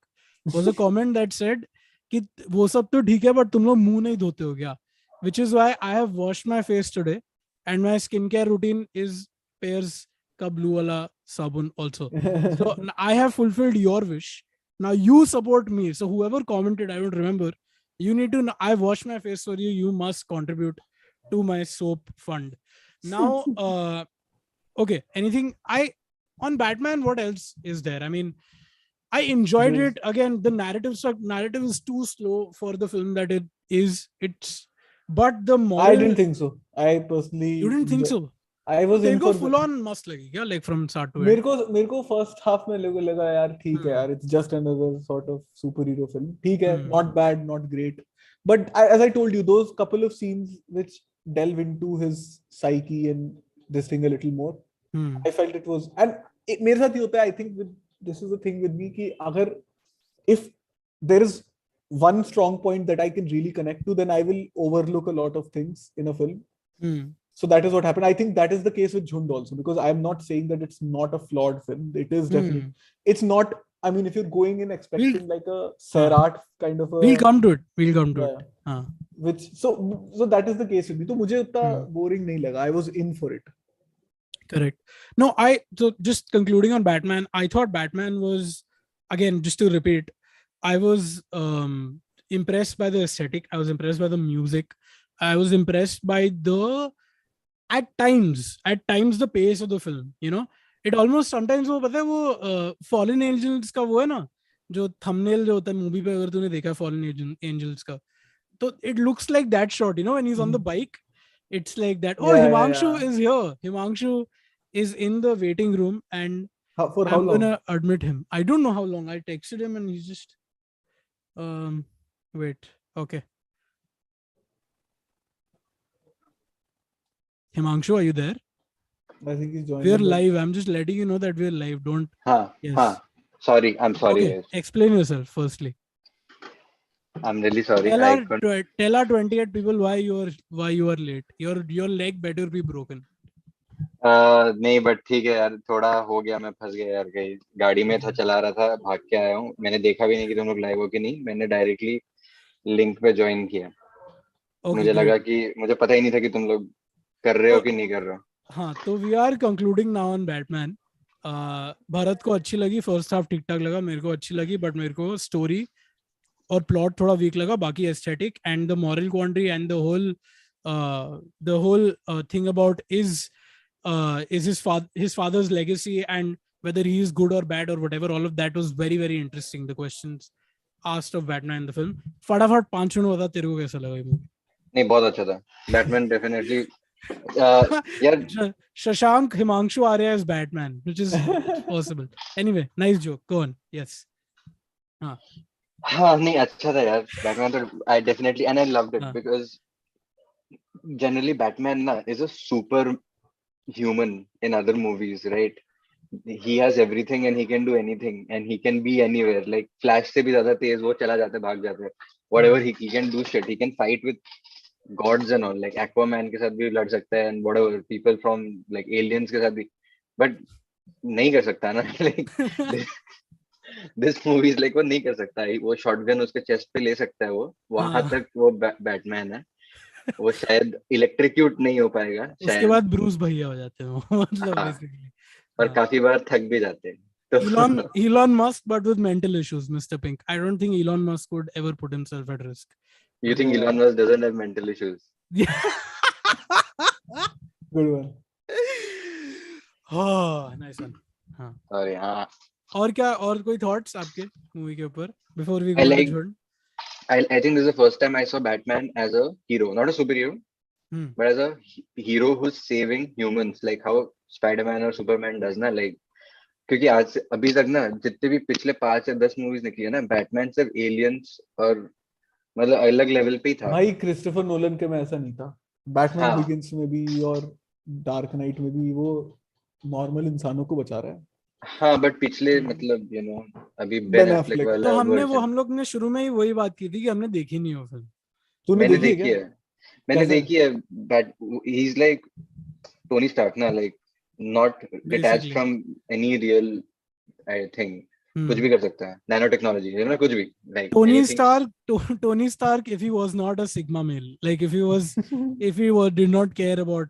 A: was a comment that said कि वो सब तो ठीक है but तुम लोग मुंह नहीं धोते हो क्या, which is why I have washed my face today and my skincare routine is Pears ka blue wala sabun also. So I have fulfilled your wish. Now you support me. So whoever commented, I don't remember, you need to know, I washed my face for you. You must contribute to my soap fund. Now, okay, anything on Batman, what else is there? I mean, I enjoyed it. Again, the narrative is too slow for the film that it is. But the moral,
B: I didn't think so. I personally.
A: You didn't think so?
B: I was in for
A: full on must lagi kya, like from start to end.
B: मेरे को first half में लगा यार ठीक है यार, it's just another sort of superhero film. ठीक है, not bad, not great. But as I told you, those couple of scenes which delve into his psyche and this thing a little more, I felt it was, and मेरे साथ ही होता है. I think this is the thing with me कि if there is one strong point that I can really connect to, then I will overlook a lot of things in a film. So that is what happened. I think that is the case with Jhund also, because I am not saying that it's not a flawed film. It is definitely. It's not. I mean, if you're going in expecting like a Sairat kind of a.
A: We'll come to it.
B: Which so that is the case with me. तो मुझे उतना boring नहीं लगा. I was in for it.
A: Correct. No, so just concluding on Batman, I thought Batman was, again, just to repeat, I was impressed by the aesthetic. I was impressed by the music. I was impressed by the at times the pace of the film. It almost sometimes वो पता है वो Fallen Angels का वो है ना, जो thumbnail जो होता है मूवी पे, अगर तूने देखा Fallen Angels का, तो it looks like that shot, when he's on the bike. It's like that. Oh,
B: Yeah, yeah,
A: Himanshu
B: yeah.
A: is here. Himanshu is in the waiting room, and
B: For how
A: I'm
B: long?
A: gonna admit him. I don't know how long. I texted him, and he's just wait. Okay. Himanshu, are you there?
B: I think he's joined
A: We're
B: the bed.
A: live. I'm just letting you know that we're live. Don't.
C: हाँ हाँ
A: Yes.
C: sorry, I'm sorry
A: Okay.
C: guys.
A: Explain yourself firstly.
C: I'm really sorry.
A: Tell
C: I
A: our
C: couldn't.
A: tell our 28 people why you are late. Your leg better be broken.
C: नहीं but ठीक है यार, थोड़ा हो गया, मैं फंस गया यार, कहीं गाड़ी में था, चला रहा था, भाग के आया हूँ, मैंने देखा भी नहीं कि तुम लोग लाइव हो कि नहीं, मैंने डायरेक्टली लिंक पे ज्वाइन किया।
A: Okay,
C: मुझे
A: great.
C: लगा कि मुझे पता ही नहीं था कि तुम लोग कर रहे हो
A: तो
C: कि नहीं कर रहे हो।
A: हाँ, तो we are concluding now on Batman. Bharat को अच्छी लगी, फर्स्ट हाफ ठीक ठाक लगा, मेरे को अच्छी लगी, बट मेरे को स्टोरी और प्लॉट थोड़ा वीक लगा। बाकी aesthetic and the moral quandary and the whole thing about is his father's legacy, and whether he is good or bad or whatever, all of that was very very interesting, the questions asked of Batman in the film. फटाफट 5 minute बता, तेरे को कैसा लगा ये movie?
C: नहीं, बहुत अच्छा था बैटमैन, डेफिनेटली। यार
A: Shashank Himanshu Arya is Batman, which is possible. Anyway, nice joke. Go on. Yes.
C: हाँ, नहीं अच्छा था यार बैटमैन तो, I definitely and I loved it
A: हाँ.
C: बिकॉज जनरली बैटमैन ना is a super human in other movies, right? He has everything and he can do anything and he can be anywhere. Like Flash से भी ज्यादा तेज वो चला जाता है, भाग जाता है, whatever he can do shit. He can fight with gods and all. Like Aquaman के साथ भी लड़ सकता है and whatever, people from like aliens के साथ भी, but नहीं कर सकता ना। like this movie is like वो नहीं कर सकता है, वो शॉटगन उसके चेस्ट पे ले सकता है, वो वहां
A: हाँ.
C: तक वो बैटमैन है। वो शायद इलेक्ट्रिक्यूट नहीं हो पाएगा
A: उसके
C: शायद,
A: बाद ब्रूस भैया हो जाते हैं वो, मतलब
C: हाँ,
A: बेसिकली।
C: और काफी बार थक भी जाते हैं तो।
A: Elon Musk, but with mental issues, Mr. Pink. I don't think Elon Musk would ever put himself at risk.
C: You think Elon Musk doesn't have mental issues?
A: Yeah.
B: Good one.
A: Oh, nice one. हाँ.
C: Sorry, हाँ।
A: और क्या, और कोई thoughts आपके movie के ऊपर before we
C: I
A: go into
C: like.
A: Jhund?
C: I think this is the first time I saw Batman as a hero, not a superhero, but as a hero who's saving humans, like how Spider-Man or Superman does ना, like क्योंकि आज से अभी तक ना जितने भी पिछले 5 या 10 मूवीज निकली है ना, बैटमैन सिर्फ एलियंस और मतलब अलग लेवल पे ही था
B: भाई क्रिस्टोफर नोलन के में ऐसा नहीं था। बैटमैन
C: हाँ
B: बिगिंस में भी और डार्क नाइट में भी वो नॉर्मल इंसानों को बचा रहा है।
C: हाँ, बट पिछले मतलब अभी
B: Ben
C: बेन एफ्लेक
B: Affleck।
C: वाला
A: तो
C: वर्जन
A: हम लोग ने शुरू में ही वही बात की थी कि हमने देखी नहीं वो फिल्म।
B: तूने
C: मैंने
B: देखी है
C: देखी
B: क्या?
C: है, मैंने
B: कैसा है?
C: देखी है, but he is like Tony Stark ना, like not detached
A: Basically.
C: From any real, I think कुछ भी कर सकता है, नैनो टेक्नोलॉजी है ना, कुछ भी like
A: Tony
C: anything.
A: Stark, if he was not a Sigma male, like if he did not care about,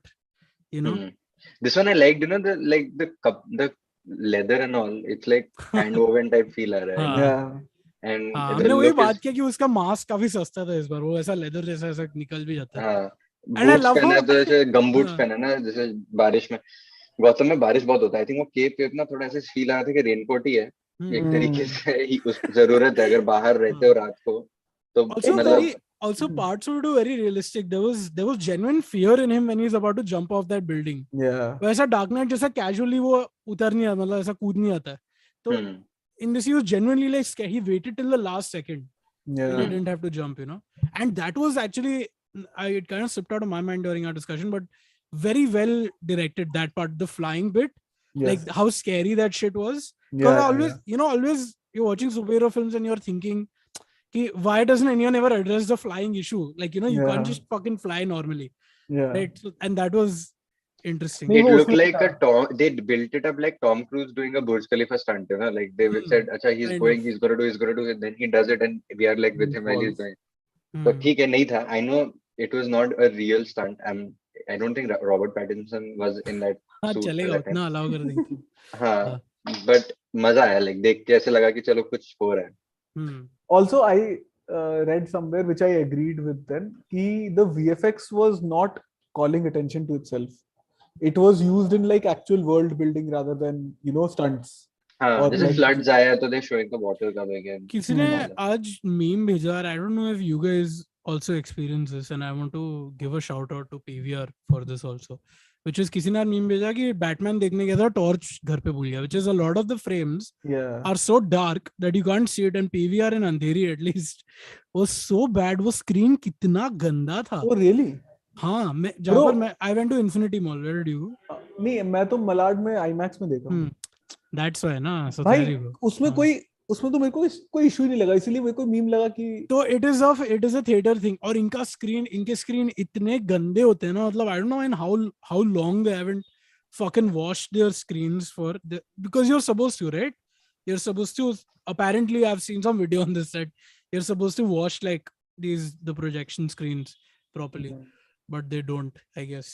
C: This one I liked, the like the cup, the leather and all. It's like hand woven type feel आ रहा है,
A: हाँ.
B: Yeah.
C: and
A: हाँ,
C: the
A: हमने वही
C: look is
A: बात किया कि उसका मास्क काफी सस्ता था इस बार, वो ऐसा लेदर जैसा ऐसा निकल भी जाता है।
C: हाँ,
A: And I
C: बूट्स
A: love
C: पहना
A: how
C: है तो जैसे गम बूट्स
A: हाँ,
C: पहना है ना, जैसे बारिश में, गौतम में बारिश बहुत होता है, आई थिंक वो केप वेप ना थोड़ा ऐसे फील आ रहा था कि रेनकोट ही है एक तरीके से ही, उस जरूरत है अगर बाहर रहते हो रात को तो
A: also
C: मतलब।
A: also parts of it were very realistic. There was genuine fear in him when he's about to jump off that building.
B: Yeah.
A: वैसा डार्क नाइट जैसा casually वो उतर नहीं आता, मतलब ऐसा कूद नहीं आता है। तो in this he was genuinely like scared. He waited till the last second.
B: Yeah.
A: He didn't have to jump, and that was actually, it kind of slipped out of my mind during our discussion, but very well directed, that part, the flying bit.
B: Yes.
A: Like how scary that shit was. Because
B: Yeah,
A: always,
B: yeah.
A: always you're watching superhero films and you're thinking, why doesn't anyone ever address the flying issue? Like, you
B: Yeah.
A: can't just fucking fly normally.
B: Yeah.
A: Right? So, and that was interesting.
B: नहीं,
C: It
B: वो
C: looked
B: उसमें
C: like
B: था।
C: they built it up like Tom Cruise doing a Burj Khalifa stunt, like they said, acha he's
A: Kind
C: going,
A: of.
C: he's gonna do it, then he does it and we are like with him while he's
B: Falls.
C: going. तो ठीक है, नहीं था, I know it was not a real stunt. I don't think Robert Pattinson was in that
A: हाँ
C: suit
A: चलेगा,
C: रहते हैं।
A: उतना अलाउ कर देंगे।
C: हाँ, बट मजा आया, लाइक देख के ऐसे लगा कि चलो कुछ हो रहा है।
A: हम्म
B: Also, I read somewhere, which I agreed with then, कि the VFX was not calling attention to itself. It was used in like actual world building rather than, you know, stunts.
C: हाँ,
B: Or
C: जैसे
B: like,
C: floods आया तो they showing the water come again
A: किसी ने
C: and all that.
A: आज meme भेजा, I don't know if you guys also experience this and I want to give a shout out to PVR for this also, which is किसी ने meme भेजा कि Batman देखने गया था, टॉर्च घर पे भूल गया, which is a lot of the frames
B: yeah.
A: are so dark that you can't see it, and PVR in Andheri at least was so bad. वो screen कितना गंदा था।
B: Oh, really?
A: हाँ, मैं जहाँ
B: Bro,
A: पर मैं I went to Infinity Mall, where did you?
B: नहीं, मैं तो मलाड में IMAX में देखा हूँ।
A: That's why ना, so
B: भाई
A: there you go।
B: उसमें
A: हाँ।
B: उसमें तो मेरे को कोई इशू नहीं लगा, इसीलिए मेरे को मीम लगा कि
A: तो it is a theatre thing, और इनके स्क्रीन इतने गंदे होते हैं ना, मतलब I don't know in how long they haven't fucking washed their screens because you're supposed to, right? You're supposed to, apparently I've seen some video on this set, you're supposed to wash like the projection screens properly, but they don't, I guess.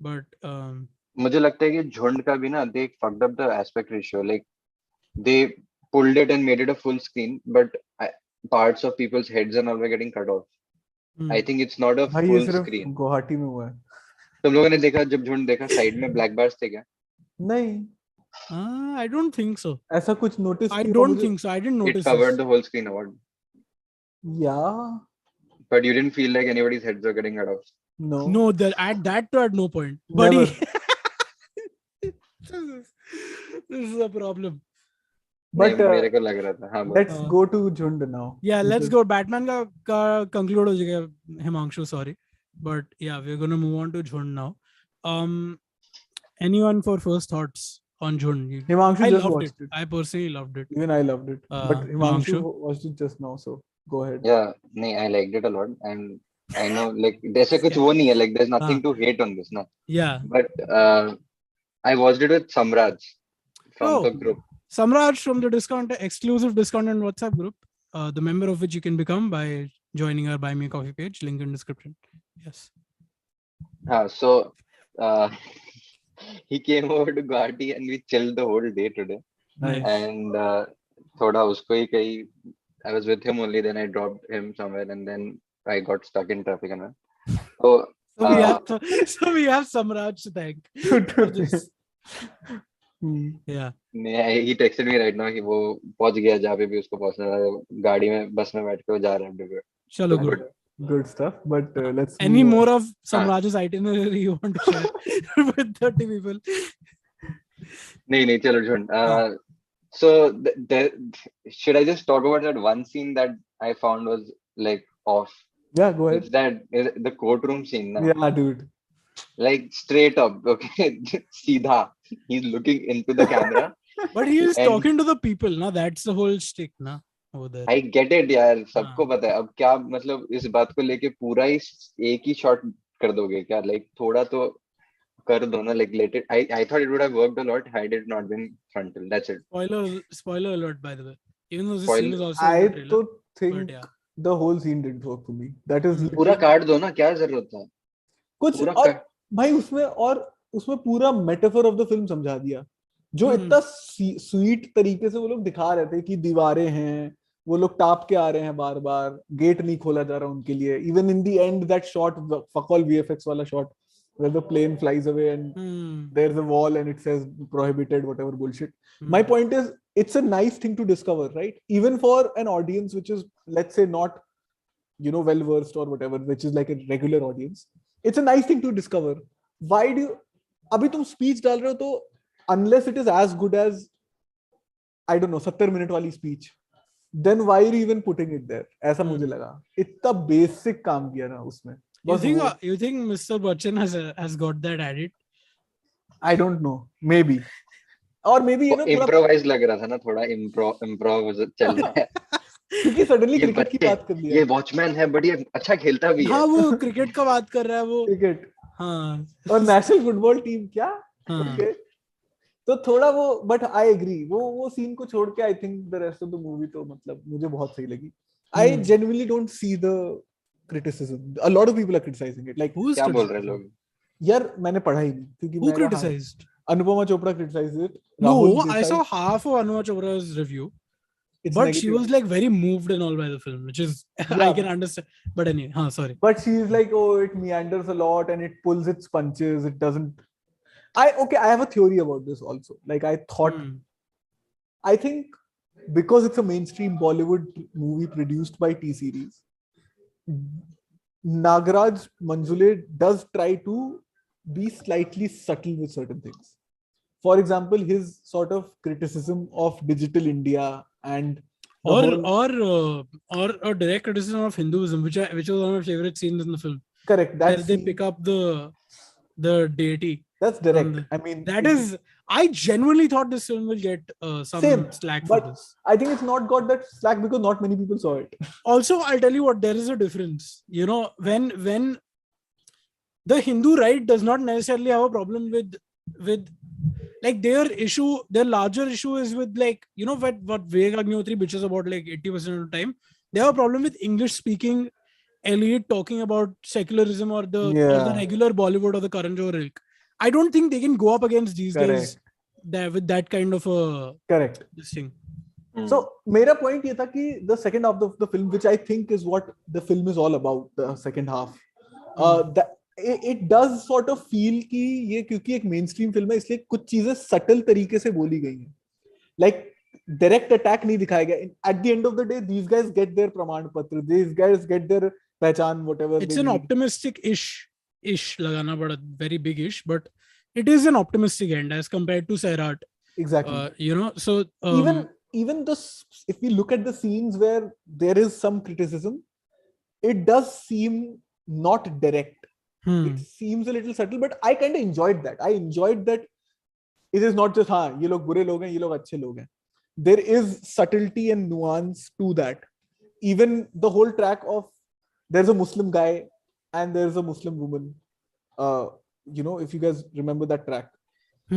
A: But
C: मुझे लगता है कि झुंड का भी ना, दे fucked up the aspect ratio, like they pulled it and made it a full screen, but parts of people's heads and all were getting cut off. I think it's not a
B: भाई ये
C: full
B: सिर्फ
C: screen.
B: Guwahati में हुआ है।
C: तुम लोगों ने देखा जब झुंड देखा, साइड में ब्लैक बार्स थे क्या?
B: नहीं,
A: I don't think so.
B: ऐसा कुछ नोटिस
A: I
B: नहीं हुआ
A: don't
B: मुझे।
A: think so. I didn't
C: It
A: notice
C: covered
A: this.
C: the whole screen award,
B: Yeah,
C: but you didn't feel like anybody's heads were getting cut off.
B: no,
A: No, at no point,
B: never.
A: buddy. this is a problem.
B: But
C: नहीं, मेरे को लग रहा था। हाँ, बोलो।
B: let's go to Jhund now.
A: Yeah, let's
B: Because-
A: go. Batman का conclude हो जाएगा, Himanshu, sorry, but yeah, we're gonna move on to Jhund now. Anyone for first thoughts on Jhund?
B: Himanshu
A: I
B: just
A: loved
B: watched
A: it.
B: it.
A: I personally loved it.
B: Even I loved it. But Himanshu
A: Himanshu?
B: watched it just now, so go ahead.
C: Yeah, नहीं, I liked it a lot, and I know like जैसे कुछ
A: Yeah.
C: वो नहीं है, like there's nothing
A: हाँ.
C: to hate on this, no.
A: Yeah.
C: But I watched it with Samraj from
A: Oh.
C: the group.
A: Samraj from the exclusive discount and WhatsApp group, the member of which you can become by joining our Buy Me a Coffee page, link in description. Yes.
C: So he came over to Guwahati and we chilled the whole day today.
A: Nice.
C: And थोड़ा उसको ही कहीं, I was with him only, then I dropped him somewhere, and then I got stuck in traffic and all.
A: So we have Samraj to thank for this. Yeah.
C: He texted me right now कि वो पहुंच गया जहाँ पे भी उसको पहुंचना था, गाड़ी में बस में बैठ के वो जा रहा है अपने पे।
A: Chalo, good.
B: Good stuff. But let's
A: Any
B: move
A: more
B: on.
A: of Samraj's itinerary you want to share with 30 people?
C: नहीं, चलो झुंड। So should I just talk about that one scene that I found was like off?
B: Yeah, go ahead.
C: Is the courtroom scene, na?
B: Yeah, dude.
C: Like straight up, okay, सीधा. He's looking into the camera.
A: But he is
C: And-
A: talking to the people, na? That's the whole stick, na? Over there.
C: I get it यार, सबको पता है। अब क्या मतलब इस बात को लेके पूरा ही एक ही शॉट कर दोगे क्या? Like थोड़ा तो कर दो ना, like let it. I thought it would have worked a lot had it not been frontal. That's it.
A: Spoiler alert, by the way. Even though this
C: Spoil-
A: scene is also in
B: I
A: the trailer.
B: तो think
A: But yeah.
B: the whole scene didn't work for me. That is
C: पूरा काट दो ना, क्या जरूरत था?
B: कुछ
C: पूरा
B: और
C: काट-
B: भाई उसमें पूरा मेटाफर ऑफ द फिल्म समझा दिया, जो इतना स्वीट तरीके से वो लोग दिखा रहे थे कि दीवारें हैं, वो लोग टाप के आ रहे हैं, बार बार गेट नहीं खोला जा रहा उनके लिए। Even in the end that shot, fuck all VFX वाला shot where the plane flies away and there's a wall and it says prohibited whatever bullshit. My point is, it's a nice thing to discover, right? Even for an audience which is, let's say, not, you know, well versed or whatever, which is like a regular audience, it's a nice thing to discover. Why do you, अभी तुम speech डाल रहे हो तो unless it is as good as, I don't know, 70 minute वाली speech, then why are you even putting it there? ऐसा मुझे लगा। इतना basic काम किया ना उसमें।
A: You think Mr. Bachchan has got that added?
B: I don't know. Maybe. Or maybe, you know,
C: improvise लग रहा था ना, थोड़ा improv चल रहा है।
B: क्योंकि सडनली क्रिकेट की बात कर लिया।
C: ये वॉचमैन है बट ये अच्छा खेलता भी है।
A: हाँ, वो क्रिकेट का बात कर रहा है वो।
B: क्रिकेट।
A: हाँ।
B: और नेशनल फुटबॉल टीम क्या?
A: हाँ।
B: Okay. तो थोड़ा वो, बट आई एग्री, वो सीन को छोड़ के I think the rest of the movie तो मतलब मुझे बहुत सही लगी। I genuinely don't see the criticism. A lot of people are criticising it, like
C: क्या बोल रहे हैं लोग?
B: यार मैंने पढ़ा ही नहीं, क्योंकि
A: Who criticized?
B: Anupama Chopra criticized it.
A: No,
B: Rahul
A: I
B: Desai,
A: saw half of Anuma Chopra's review,
B: it's
A: but she
B: negative.
A: was like very moved and all by the film, which is I
B: Yeah,
A: can understand. But anyway, sorry.
B: but she's like, oh, it meanders a lot and it pulls its punches. It doesn't. I have a theory about this also. Like
A: Hmm.
B: I think because it's a mainstream Bollywood movie produced by T series, Nagaraj Manjule does try to be slightly subtle with certain things. For example, his sort of criticism of digital India and the
A: Or
B: whole
A: or uh, or a direct criticism of Hinduism, which was one of my favorite scenes in the film,
B: correct
A: where
B: that
A: they pick
B: scene.
A: up the deity
B: That's
A: from
B: direct.
A: the.
B: I mean,
A: That is, I genuinely thought this film will get some
B: same,
A: slack for
B: but
A: this.
B: I think it's not got that slack because not many people saw it.
A: Also, I'll tell you what, there is a difference. When the Hindu right does not necessarily have a problem with like their larger issue is with, like, what Vivek Agnihotri bitches about like 80% of the time. They have a problem with English speaking elite talking about secularism or the
B: Yeah,
A: regular Bollywood or the Karan Johar ilk. I don't think they can go up against these guys
B: correct,
A: with that kind of a
B: correct.
A: this thing.
B: So, मेरा point ये था कि the second half of the film, which I think is what the film is all about, the second half, that it does sort of feel कि ये क्योंकि एक mainstream film है इसलिए कुछ चीजें subtle तरीके से बोली गई हैं. Like direct attack नहीं दिखाया गया. At the end of the day, these guys get their प्रमाण पत्र, these guys get their पहचान, whatever
A: It's
B: they
A: an
B: need.
A: optimistic ish लगाना पड़ा, very big ish, but it is an optimistic end as compared to Sairat.
B: Exactly.
A: So
B: Even this, if we look at the scenes where there is some criticism, it does seem not direct. It seems a little subtle, but I kind of enjoyed that. I enjoyed that it is not just हाँ ये लोग बुरे लोग हैं, ये लोग अच्छे लोग हैं. There is subtlety and nuance to that. Even the whole track of there's a Muslim guy and there's a Muslim woman. If you guys remember that track.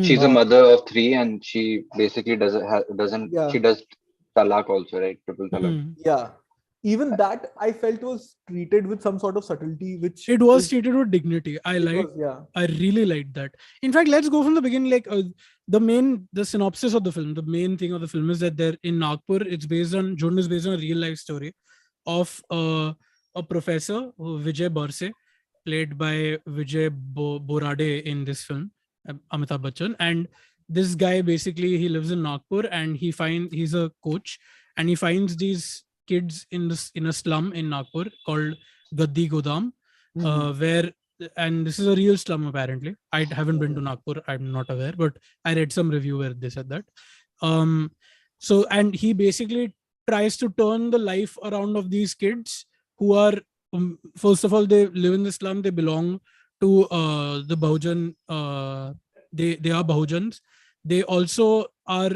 C: She's a mother of three, and she basically doesn't
B: Yeah.
C: she does talak also, right? Triple talak.
B: Yeah. Even that I felt was treated with some sort of subtlety, which
A: it was treated with dignity. I really liked that. In fact, let's go from the beginning. Like the synopsis of the film, the main thing of the film is that they're in Nagpur. Jhund is based on a real life story of a professor, Vijay Barse, played by Vijay Borade in this film, Amitabh Bachchan. And this guy, basically, he lives in Nagpur and he's a coach, and he finds these kids in a slum in Nagpur called Gaddi Godam, where, and this is a real slum apparently. I haven't been to Nagpur, I'm not aware, but I read some review where they said that. So, and he basically tries to turn the life around of these kids who are, first of all, they live in the slum, they belong to the Bahujan, they are Bahujans. They also are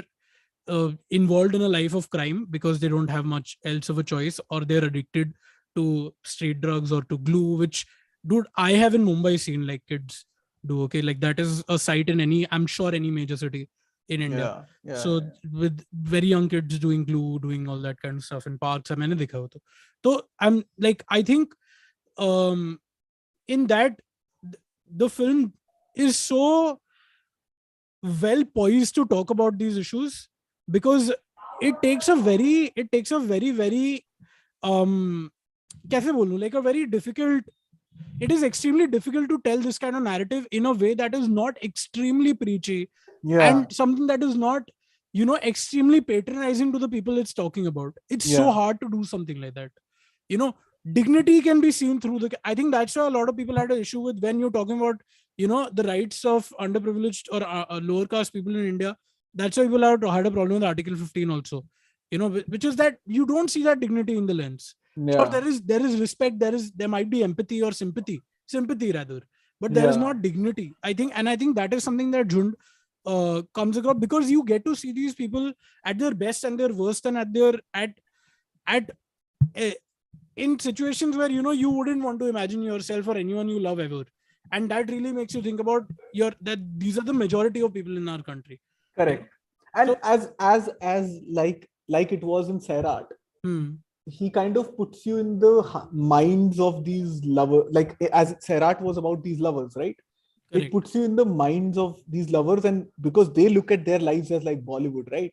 A: involved in a life of crime because they don't have much else of a choice, or they're addicted to street drugs or to glue, which, dude, I have in Mumbai seen like kids do. Okay, like that is a sight in I'm sure any major city in India. So with very young kids doing glue, doing all that kind of stuff in parks, मैंने देखा वो तो. So I'm like, I think in that the film is so well poised to talk about these issues, because it takes a very कैसे बोलूं, like a very difficult, it is extremely difficult to tell this kind of narrative in a way that is not extremely preachy and something that is not extremely patronizing to the people it's talking about. It's so hard to do something like that. Dignity can be seen through I think that's why a lot of people had an issue with when you're talking about the rights of underprivileged or lower caste people in India. That's why people had a problem with Article 15 also, which is that you don't see that dignity in the lens. Sure, there is respect, there might be empathy or sympathy rather, but there is not dignity, I think. And I think that is something that Jhund comes across, because you get to see these people at their best and their worst, and at in situations where you wouldn't want to imagine yourself or anyone you love ever, and that really makes you think about that these are the majority of people in our country.
B: Correct. And so, as like it was in Sairat, he kind of puts you in the minds of these lovers, like as Sairat was about these lovers, right? it
A: Correct.
B: puts you in the minds of these lovers, and because they look at their lives as like Bollywood, right?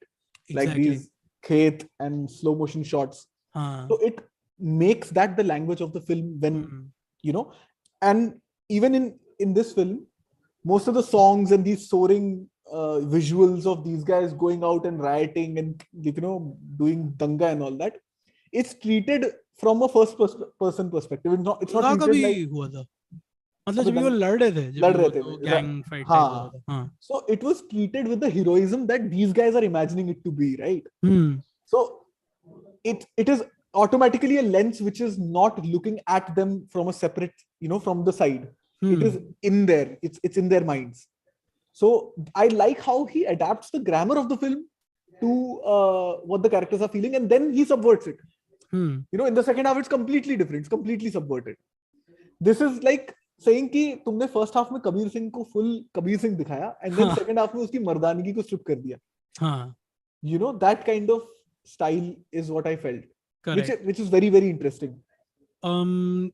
B: Like
A: Exactly.
B: these khet and slow motion shots.
A: Huh.
B: So it makes that the language of the film when,
A: Hmm.
B: you know, and even in this film, most of the songs and these soaring visuals of these guys going out and rioting and, doing danga and all that, it's treated from a person perspective. It's not
A: दंगा
B: treated
A: कभी
B: like
A: हुआ था, मतलब
B: अबे
A: जब ये वो लड़ रहे थे, जब
B: लड़
A: ये
B: रहे
A: वो
B: थे
A: दो गैंग फाइट टाइप हो रहा
B: हाँ.
A: था. हाँ.
B: So it was treated with the heroism that these guys are imagining it to be, right?
A: Hmm.
B: So it is automatically a lens which is not looking at them from a separate, from the side. It
A: Hmm.
B: is in there. It's in their minds. So I like how he adapts the grammar of the film to what the characters are feeling, and then he subverts it.
A: Hmm.
B: In the second half, it's completely different. It's completely subverted. This is like saying कि तुमने first half में कबीर सिंह को full Kabir Singh दिखाया and then
A: हाँ.
B: Second half में उसकी मर्दानगी को strip कर दिया.
A: हाँ.
B: That kind of style is what I felt,
A: Correct.
B: which is very, very interesting.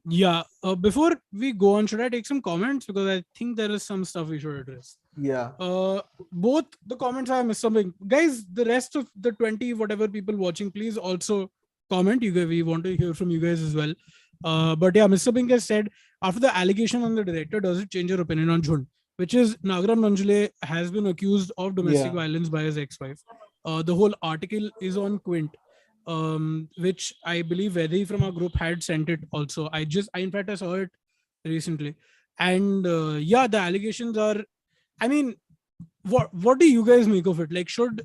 A: Yeah. Before we go on, should I take some comments, because I think there is some stuff we should address.
B: Yeah.
A: Both the comments I missed something, guys. The rest of the 20 whatever people watching, please also comment. We want to hear from you guys as well. But yeah, Mr. Pink has said, after the allegation on the director, does it change your opinion on Jhund? Which is, Nagram Manjule has been accused of domestic violence by his ex-wife. The whole article is on Quint, which I believe Vedhi from our group had sent it also. I in fact I saw it recently, and yeah, the allegations are, I mean, what do you guys make of it? Like, should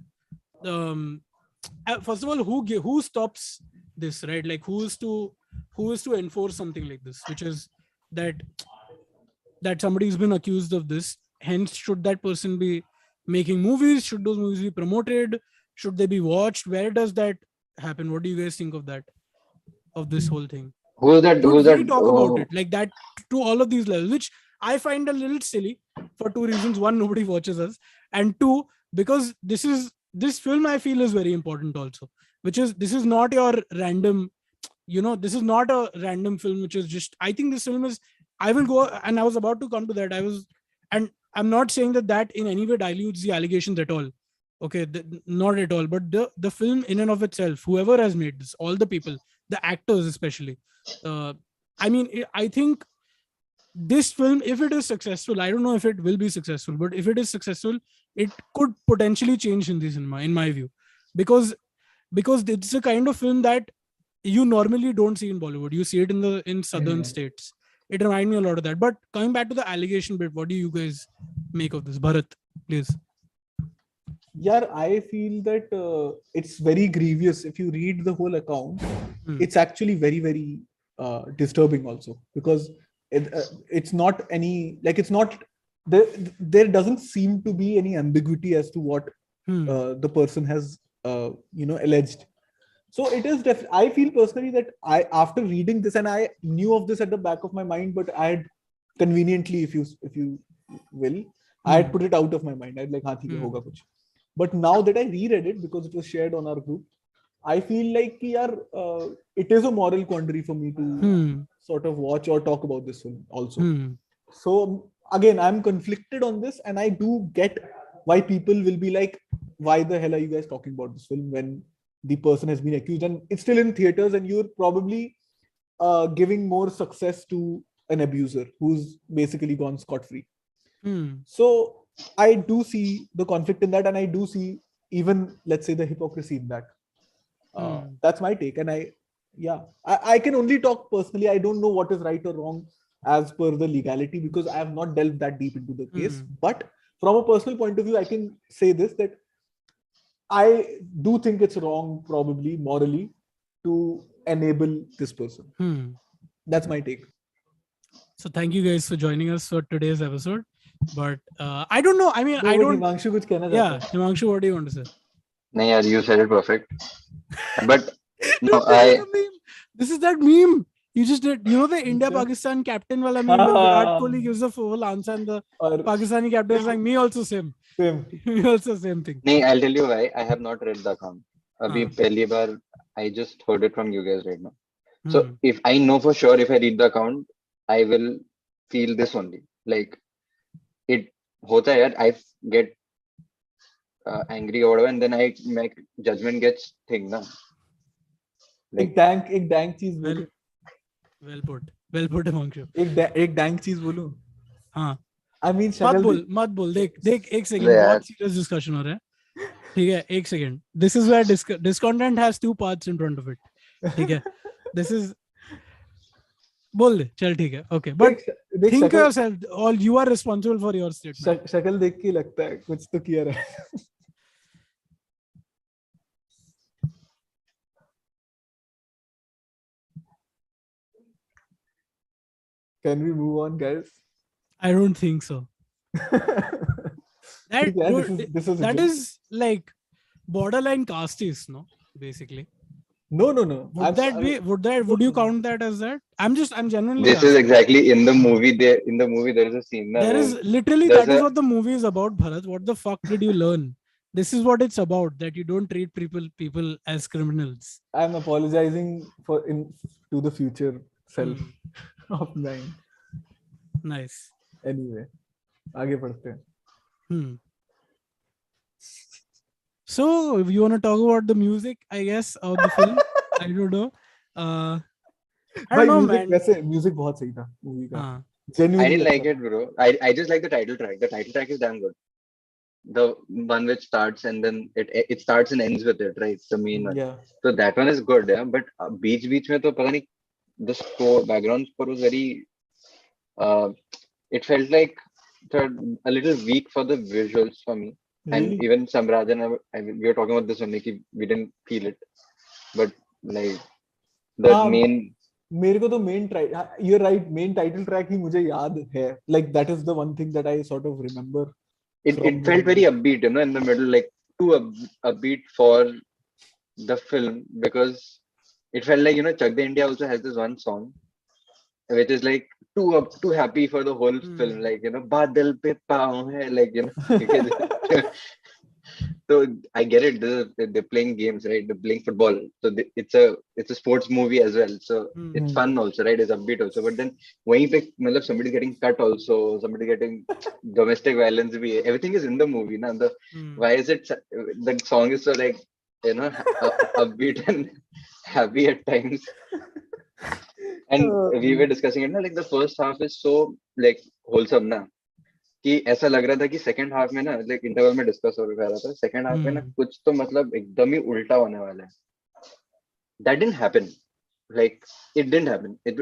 A: first of all, who stops this, right? Like, who is to enforce something like this, which is that somebody's been accused of this. Hence, should that person be making movies? Should those movies be promoted? Should they be watched? Where does that happen? What do you guys think of that, of this whole thing?
C: Who's that?
A: Should
C: Who's
A: we
C: that?
A: talk about
C: Oh,
A: it like that to all of these levels, which I find a little silly for two reasons: one, nobody watches us, and two, because this film I feel is very important also, which is, this is not your random, this is not a random film which is just, I think this film is, I will go, and I was about to come to that. And I'm not saying that in any way dilutes the allegations at all. Okay, not at all. But the film in and of itself, whoever has made this, all the people, the actors especially, I mean, I think this film, if it is successful, I don't know if it will be successful, but if it is successful, it could potentially change Hindi cinema, in my view, because it's a kind of film that you normally don't see in Bollywood. You see it in southern states. It reminds me a lot of that. But coming back to the allegation bit, what do you guys make of this? Bharat, please.
B: Yeah, I feel that it's very grievous. If you read the whole account, it's actually very, very disturbing also, because it's not any, like, it's not there doesn't seem to be any ambiguity as to what the person has alleged. So it is I feel personally that after reading this, and I knew of this at the back of my mind, but I had conveniently, if you will, I had put it out of my mind. I'd like, हाँ ठीक है, होगा कुछ. But now that I reread it, because it was shared on our group, I feel like it is a moral quandary for me to sort of watch or talk about this film also. So again, I'm conflicted on this, and I do get why people will be like, why the hell are you guys talking about this film when the person has been accused and it's still in theaters, and you're probably giving more success to an abuser who's basically gone scot-free. So I do see the conflict in that, and I do see even, let's say, the hypocrisy in that. That's my take. And I can only talk personally. I don't know what is right or wrong as per the legality, because I have not delved that deep into the case. But from a personal point of view, I can say this, that I do think it's wrong, probably morally, to enable this person. That's my take.
A: So thank you guys for joining us for today's episode. But I don't know. I mean,
B: No,
A: I
B: but
A: don't.
B: Himanshu kuch kehna
A: Yeah,
B: chahta hai.
A: Himanshu, what do you want to say?
C: no, yeah, you said it perfect. But no,
A: Dude, this is that meme. You just did. You know the India-Pakistan captain wala meme where Virat Kohli gives a full answer and the Pakistani captain is like, me also same. Me also same thing.
C: no, I'll tell you why. I have not read the account. Abhi pehli baar, I just heard it from you guys right now. So if I know for sure, if I read the account, I will feel this only. Like, होता है यार. I get angry or whatever, and then I make judgment gets thing na.
B: एक dank चीज
A: well
B: बोलूं.
A: well put Himanshu.
B: एक dank चीज बोलूं.
A: हाँ
B: I mean
A: मत बोल देख एक सेकंड
C: यार.
A: बहुत सीरियस डिस्कशन हो रहा है. ठीक है एक second. This is where discontent has two parts in front of it. ठीक है दिस इज बोल दे चल ठीक है ओके बट
B: देख
A: थिंक
B: शक्ल
A: yourself all you are responsible for your statement.
B: शक्ल देख के लगता है कुछ तो किया रहा है. Can we move on, guys?
A: I don't think so. That
B: ठीक है,
A: dude,
B: this is a
A: that
B: joke.
A: is like borderline casteist, no? Basically,
B: No.
A: would you count that as that? I'm genuinely
C: This is
A: asking.
C: exactly in the movie. There is a scene na,
A: There
C: where
A: is literally
C: there's
A: that is
C: a-
A: what the movie is about, Bharat. What the fuck did you learn? This is what it's about, that you don't treat people as criminals.
B: I'm apologizing to the future self of mine.
A: Nice.
B: Anyway, आगे बढ़ते हैं.
A: So you want to talk about the music, I guess, of the film? I don't know. I don't know, man.
B: वैसे music बहुत सही था movie का.
A: हाँ.
C: I
B: Genuinely
C: didn't like
B: अच्छा
C: it, bro. I just like the title track. The title track is damn good. The one which starts and then it starts and ends with it, right? The main
B: था.
C: one.
B: Yeah.
C: So that one is good, yeah. But beach में तो पता नहीं, the score background score was very. It felt like a little weak for the visuals for me. And
B: Really?
C: even Samraj and we were talking about this only. We didn't feel it, but like the main.
B: मेरे को तो you're right, main title track ही मुझे याद है. Like that is the one thing that I sort of remember.
C: It felt very upbeat, in the middle, like too upbeat for the film, because it felt like, Chak De India also has this one song which is like too happy for the whole film, like, Badal pe paon hai, like, so I get it. They're playing games, right? They're playing football, so it's a sports movie as well. So it's fun also, right? It's upbeat also. But then वहीं पे मतलब somebody getting cut also, somebody getting domestic violence भी है. Everything is in the movie, na. Why is it the song is so like upbeat and happy at times? And we were discussing it, like the first half is so like wholesome, na. कि ऐसा लग रहा था कि second half में ना, like interval में discuss हो रहा था, सेकंड हाफ में ना कुछ तो मतलब एकदम ही उल्टा होने वाला है. That didn't happen. Like it didn't happen.
A: It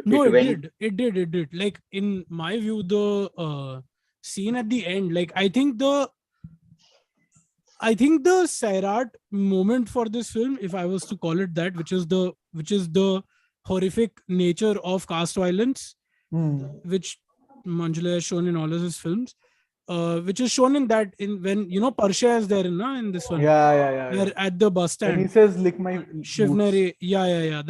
A: did. Like in my view, the scene at the end, like I think the Sairat moment for this film, if I was to call it that, which is the horrific nature of caste violence, which Manjula has shown in all of his films, which is shown in that when Parsha is there in this one.
B: Yeah.
A: Where at the bus stand.
B: And he says, "Lick my
A: Shivnari." Yeah.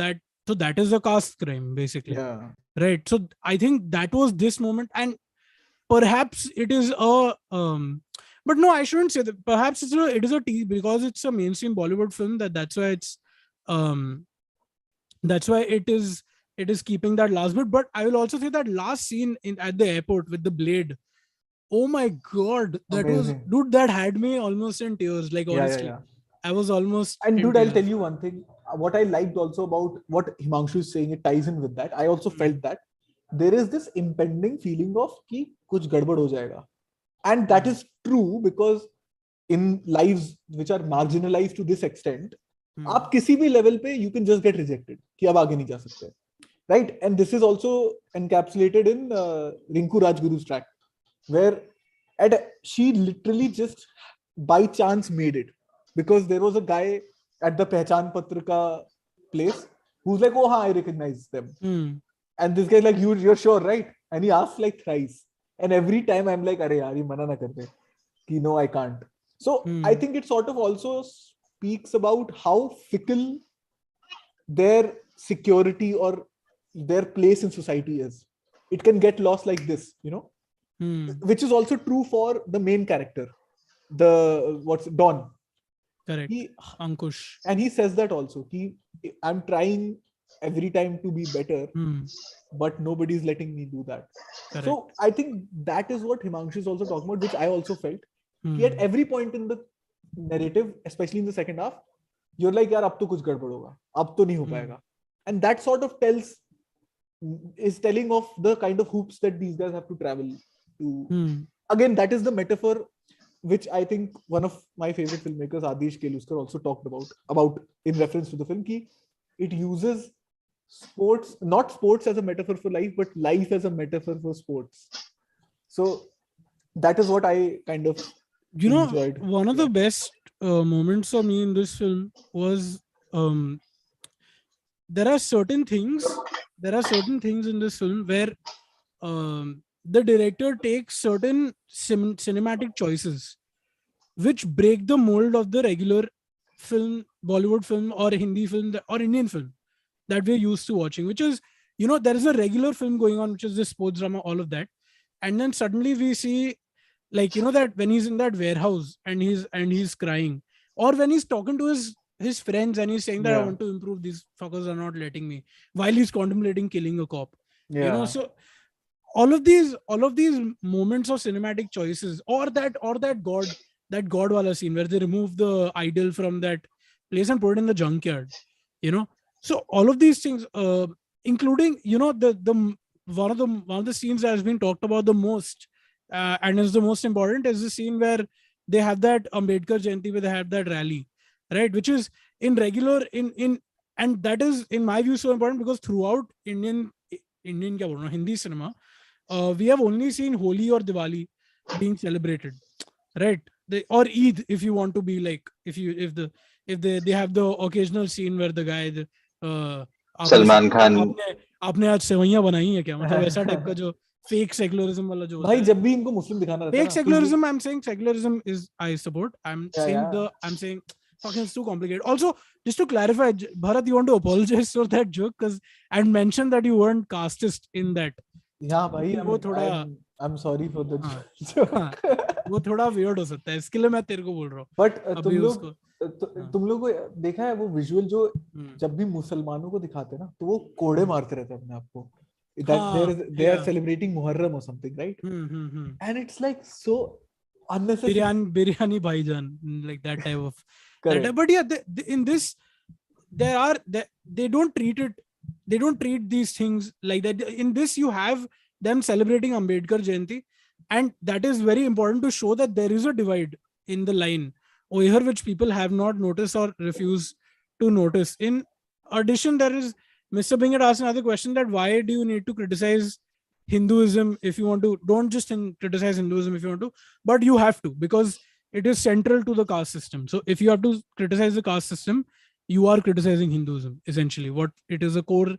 A: That is a caste crime, basically.
B: Yeah.
A: Right. So I think that was this moment, and perhaps it is but no, I shouldn't say that. Perhaps it is a because it's a mainstream Bollywood film, that's why it's that's why it is keeping that last bit. But I will also say that last scene at the airport with the blade. Oh my god, that
B: Amazing.
A: dude, that had me almost in tears. Like honestly,
B: Yeah.
A: I was almost.
B: And dude,
A: tears.
B: I'll tell you one thing. What I liked also about what Himanshu is saying, it ties in with that. I also felt that there is this impending feeling of कि कुछ गड़बड़ हो जाएगा, and that is true because in lives which are marginalized to this extent, आप किसी भी level पे you can just get rejected कि अब आगे नहीं जा सकते, right? And this is also encapsulated in Rinku Rajguru's track, where she literally just by chance made it, because there was a guy at the Pehchan Patrika place who's like, oh, I recognize them. And this guy's like, you're sure, right? And he asked like thrice. And every time I'm like, Arey yaar, ye mana na karte. Ki no, I can't. So I think it sort of also speaks about how fickle their security or their place in society is. It can get lost like this, which is also true for the main character, Don.
A: Correct. Ankush.
B: And he says that also. I'm trying every time to be better, but nobody's letting me do that.
A: Correct.
B: So I think that is what Himanshu is also talking about, which I also felt. At every point in the narrative, especially in the second half, you're like, yaar, ab to kuch gadbad hoga, ab to nahi ho payega. And that sort of is telling of the kind of hoops that these guys have to travel to. Again, that is the metaphor which I think one of my favorite filmmakers, Adish Keluskar, also talked about in reference to the film. Ki it uses sports, not sports as a metaphor for life, but life as a metaphor for sports. So that is what I kind of enjoyed.
A: One of the best moments for me in this film was there are certain things in this film where the director takes certain cinematic choices which break the mold of the regular film, Bollywood film or Hindi film or Indian film that we're used to watching, which is, there is a regular film going on, which is the sports drama, all of that. And then suddenly we see, like, that when he's in that warehouse and he's crying, or when he's talking to his friends and he's saying that I want to improve, these fuckers are not letting me, while he's contemplating killing a cop. So all of these moments of cinematic choices, or that god wala scene where they remove the idol from that place and put it in the junkyard. So all of these things, including the one of the scenes that has been talked about the most, and is the most important, is the scene where they have that Ambedkar Jayanti, where they have that rally, right, which is in regular in and that is, in my view, so important because throughout Indian Hindi cinema, we have only seen Holi or Diwali being celebrated, right? Or Eid, if you want to be like, if they have the occasional scene where the guy,
C: Salman Khan,
A: आपने आज सेवइयां बनाई है क्या, मतलब ऐसा type का जो fake secularism वाला जो
B: भाई, जब भी इनको मुस्लिम दिखाना रहता है,
A: fake secularism, I'm saying secularism is, I support. I'm saying fucking it's too complicated. Also, just to clarify, Bharat, you want to apologize for that joke because I mentioned that you weren't casteist in that.
B: Yeah, भाई, वो थोड़ा I'm sorry for the joke.
A: वो थोड़ा weird हो सकता है, इसके लिए मैं तेरे को बोल रहा हूँ.
B: But तुम लोग को देखा है वो विजुअल जो जब भी मुसलमानों को दिखाते हैं ना, तो वो कोड़े मारते रहते हैं अपने आप को. That they are celebrating Muharram or something, right? And it's like so unnecessary.
A: Biryani bhaijan, like that type of. But yeah, in this, they don't treat these things like that. In this, you have them celebrating Ambedkar Jayanti, and that is very important to show that there is a divide in the line over here, which people have not noticed or refuse to notice. In addition, there is Mr. Bingat asked another question, that why do you need to criticize Hinduism if you want to? Don't just criticize Hinduism if you want to, but you have to, because it is central to the caste system. So if you have to criticize the caste system, you are criticizing Hinduism, essentially. What it is a core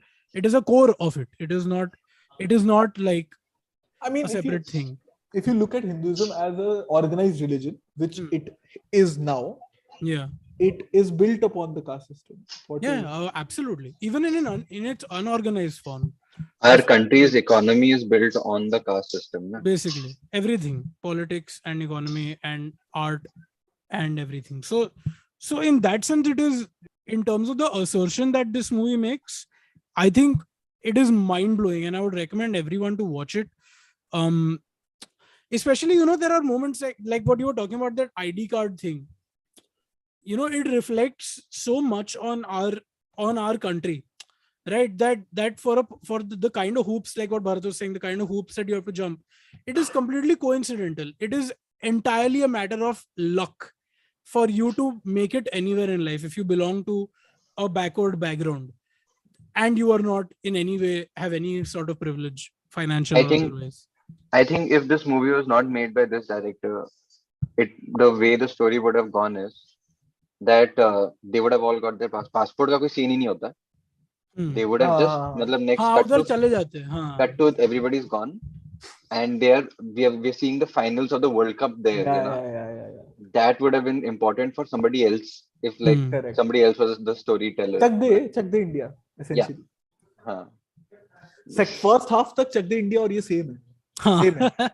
A: of it. It is not like, I mean, a separate thing.
B: If you look at Hinduism as an organized religion, which it is now, it is built upon the caste system.
A: Absolutely. Even in its unorganized form.
C: Our country's economy is built on the caste system. Na?
A: Basically, everything, politics and economy and art and everything. So in that sense, it is, in terms of the assertion that this movie makes, I think it is mind-blowing, and I would recommend everyone to watch it. Especially, there are moments like what you were talking about, that ID card thing. It reflects so much on our country, right? That for the kind of hoops, like what Bharat was saying, the kind of hoops that you have to jump, it is completely coincidental. It is entirely a matter of luck for you to make it anywhere in life if you belong to a backward background and you are not in any way have any sort of privilege, financial or otherwise.
C: I think if this movie was not made by this director, the way the story would have gone is that they would have all got their passport का कोई scene ही नहीं होता. They would have just, मतलब next cut to everybody's gone, and we're seeing the finals of the World Cup there. That would have been important for somebody else if somebody else was the storyteller.
B: Chak de India, essentially. First half तक Chak de India और ये same है.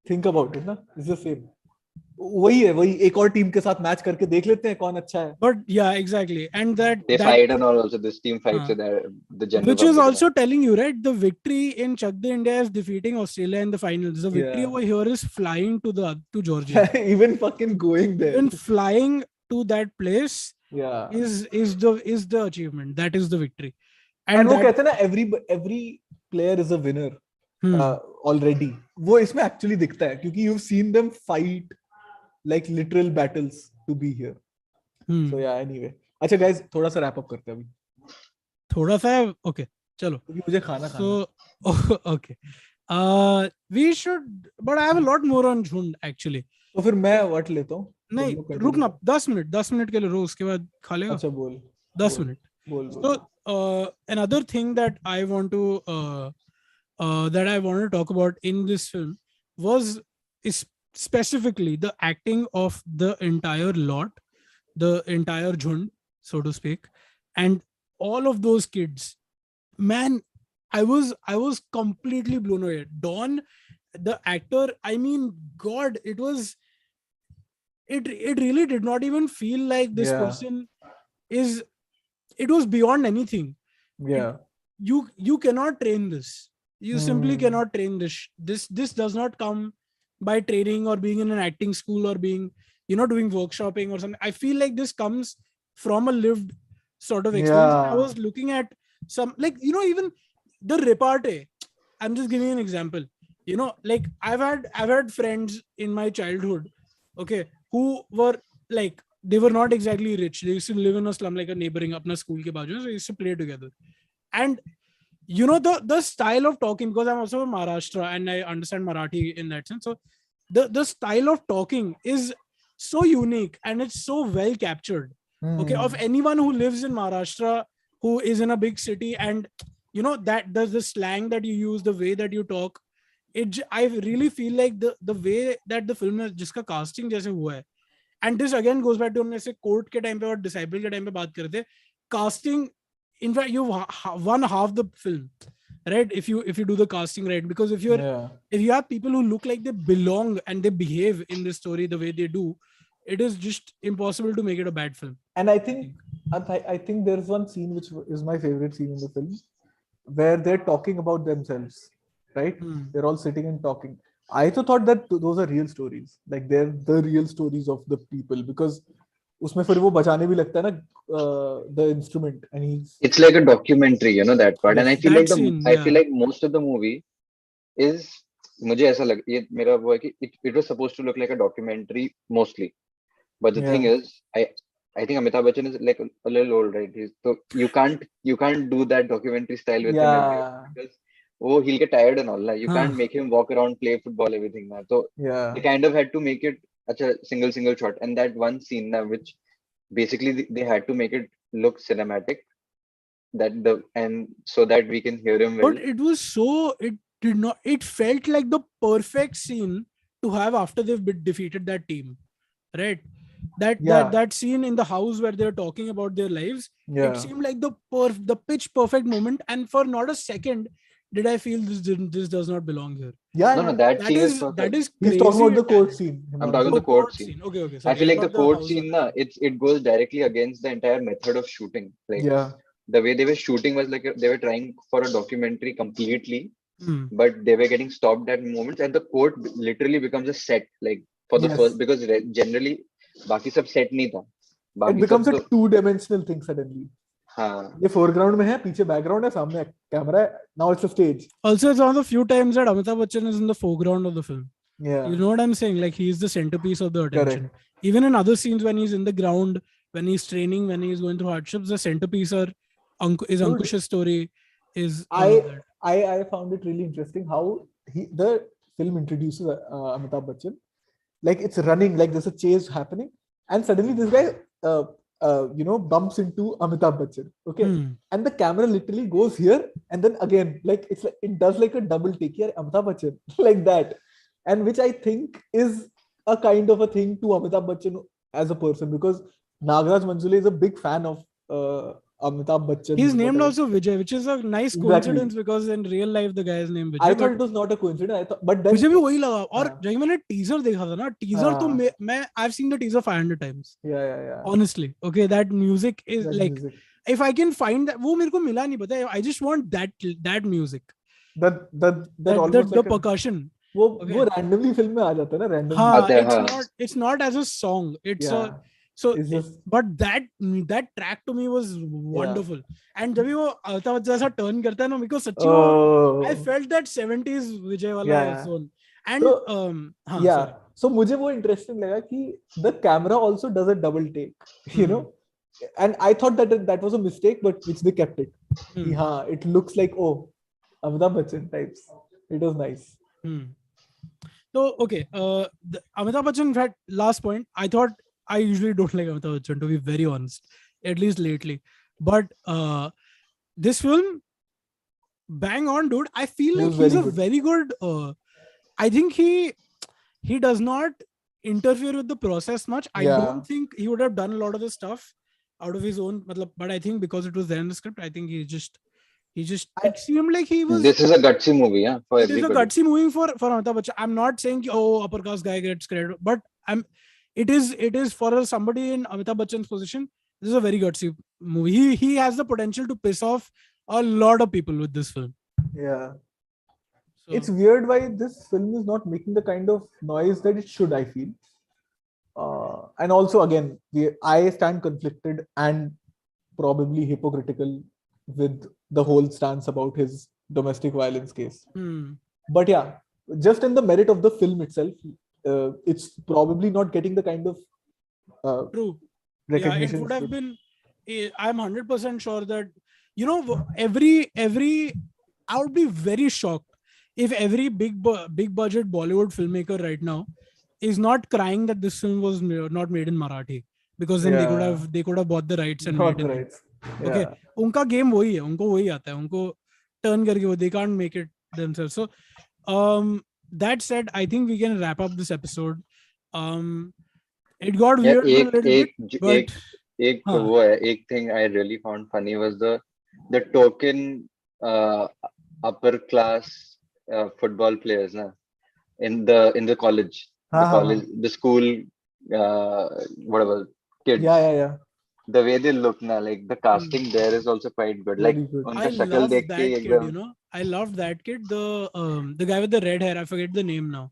B: Think about it, na? It's the same. वही एक और team के साथ match करके देख लेते हैं कौन अच्छा है.
A: But yeah, exactly. And
C: They
A: that
C: fight and all. Also, this team fights
A: uh,
C: with the general
A: which is
C: public.
A: also telling you, right? The victory in Chak De India is defeating Australia in the finals. The victory
B: Yeah.
A: over here is flying to Georgia.
B: Even fucking going there.
A: Even flying to that place
B: Yeah.
A: is the achievement. That is the victory.
B: And वो
A: that
B: कहते हैं ना every player is a winner
A: hmm,
B: already. वो इसमें actually दिखता है क्योंकि you've seen them fight like literal battles to be here.
A: hmm.
B: So yeah, anyway. अच्छा guys, थोड़ा सा wrap up करते हैं अभी.
A: थोड़ा सा है okay चलो
B: क्योंकि मुझे खाना
A: so okay we should but I have a lot more on Jhund actually.
B: तो फिर मैं what लेता हूँ.
A: नहीं रुकना 10 मिनट के लिए रो उसके बाद खा लेगा.
B: अच्छा बोल
A: 10 minute. So another thing that I want to talk about in this film is specifically the acting of the entire lot, the entire Jhund, so to speak, and all of those kids. Man, I was completely blown away. Don, the actor, I mean, God, it really did not even feel like this person is. It was beyond anything.
B: Yeah.
A: You cannot train this. You simply cannot train this. This does not come by training or being in an acting school or being doing workshopping or something. I feel like this comes from a lived sort of experience.
B: Yeah.
A: I was looking at some even the repartee. I'm just giving you an example. Like I've had friends in my childhood, okay, who were like they were not exactly rich. They used to live in a slum, like a neighboring apna school ke baaju. So they used to play together. And the style of talking, because I'm also from Maharashtra and I understand Marathi in that sense. So the style of talking is so unique and it's so well captured. Okay, of anyone who lives in Maharashtra, who is in a big city, and that the slang that you use, the way that you talk, I really feel like the way that the film है जिसका casting जैसे हुआ है. And this again goes back to हमने से court के time पे और डिसाइबल के टाइम पे बात कर रहे थे. Casting, in fact, you won half the film, right? If you do the casting right, because if you have people who look like they belong and they behave in this story the way they do, it is just impossible to make it a bad film.
B: And I think there's one scene which is my favorite scene in the film, where they're talking about themselves, right? They're all sitting and talking. I thought that those are real stories, like they're the real stories of the people, because उसमें फिर वो बजाने भी लगता है ना the instrument, and
C: it's like a documentary, that part.
B: Yes,
C: and I feel
A: that
C: like
A: scene,
C: I feel like most of the movie is, मुझे ऐसा लग ये मेरा वो है कि it was supposed to look like a documentary mostly, but the thing is I think Amitabh Bachchan is like a little old, right? So you can't do that documentary style with him because he'll get tired and all. Like, you can't make him walk around, play football, everything. So they kind of had to make it a single shot, and that one scene which basically they had to make it look cinematic, and so that we can hear him well.
A: But it felt like the perfect scene to have after they've defeated that team, right? That scene in the house where they're talking about their lives, it seemed like the pitch perfect moment, and for not a second did I feel this does not belong here.
C: No, that scene is perfect.
A: That is
B: He's
A: crazy.
B: talking about the court scene.
C: I'm talking the court scene.
A: Okay.
C: I feel like the court scene, it goes directly against the entire method of shooting. Like the way they were shooting was like they were trying for a documentary completely, but they were getting stopped at moments, and the court literally becomes a set, like for the first, because generally बाकी सब set नहीं था.
B: It becomes a two-dimensional thing suddenly. ये foreground में है, पीछे background है, सामने camera है. Now it's a stage.
A: Also, it's one of the few times that Amitabh Bachchan is in the foreground of the film.
B: Yeah.
A: You know what I'm saying? Like, he's the centerpiece of the attention.
B: Correct.
A: Even in other scenes when he's in the ground, when he's training, when he's going through hardships, the centerpiece is Ankush's story.
B: I found it really interesting how the film introduces Amitabh Bachchan. Like, it's running, like there's a chase happening, and suddenly this guy bumps into Amitabh Bachchan. Okay. And the camera literally goes here, and then again, like it does like a double take here, Amitabh Bachchan, like that. And which I think is a kind of a thing to Amitabh Bachchan as a person, because Nagaraj Manjule is a big fan of Amitabh Bachchan.
A: He's named
B: whatever.
A: also Vijay, which is a nice
B: Exactly.
A: coincidence because in real life the guy is named
B: I
A: Vijay.
B: thought
A: But
B: it was not a coincidence. I thought, but then
A: मुझे भी वही लगा. और
B: हाँ,
A: जब मैंने teaser देखा था ना, टीजर तो
B: हाँ,
A: मैं I've seen the teaser 500 times.
B: yeah.
A: Honestly, okay, that music is
B: That
A: like,
B: music.
A: if I can find that, वो मेरे को मिला नहीं पता. I just want that music,
B: That
A: that
B: almost
A: the
B: like a,
A: percussion.
B: वो
A: Okay.
B: randomly film में आ जाता है ना, randomly.
A: हाँ,
C: आते हैं, हाँ.
A: it's not as a song. It's
B: Yeah.
A: a so.
B: It's just
A: But that track to me was wonderful. And जब भी वो अमिताभ बच्चन ऐसा turn करता है ना, मेरे को सच्ची वो I
B: oh
A: felt that 70s Vijay वाला
B: yeah.
A: zone. And
B: So
A: हाँ,
B: yeah.
A: sorry.
B: So मुझे वो interesting लगा कि the camera also does a double take, you know, and I thought that was a mistake, but which they kept it. कि हाँ, it looks like Amitabh Bachchan types. It was nice.
A: So okay, Amitabh Bachchan. In fact, last point. I thought I usually don't like Amitabh Bachchan, to be very honest, at least lately. But this film, bang on, dude. I feel
B: It
A: like
B: was
A: he's
B: very
A: a
B: good.
A: very good. I think he does not interfere with the process much. I
B: Yeah.
A: don't think he would have done a lot of the stuff out of his own. But I think because it was there in the script, I think he just it seemed like he was.
C: This is a gutsy movie, yeah, for
A: It is a
C: everybody.
A: gutsy movie for Amitabh Bachchan. I'm not saying upper caste guy gets credit, but it is for somebody in Amitabh Bachchan's position. This is a very gutsy movie. He has the potential to piss off a lot of people with this film.
B: Yeah.
A: So,
B: It's weird why this film is not making the kind of noise that it should, I feel. And also, again, I stand conflicted and probably hypocritical with the whole stance about his domestic violence case. But yeah, just in the merit of the film itself, it's probably not getting the kind of
A: true.
B: recognition.
A: Yeah, it would have been. I'm 100% sure that every I would be very shocked if every big budget Bollywood filmmaker right now is not crying that this film was not made in Marathi, because then they could have bought the rights and made it.
B: Rights.
A: Okay, उनका game वही है, उनको वही आता है, उनको turn करके वो they can't make it themselves. So that said, I think we can wrap up this episode. It got weird a little bit, but
C: एक thing I really found funny was the token upper class football players in the college, the school, whatever kids.
B: Yeah.
C: The way they look now, like the casting there is also quite good.
B: Very
C: Like
B: good.
A: I love that kid, you know. I loved that kid. The guy with the red hair, I forget the name now.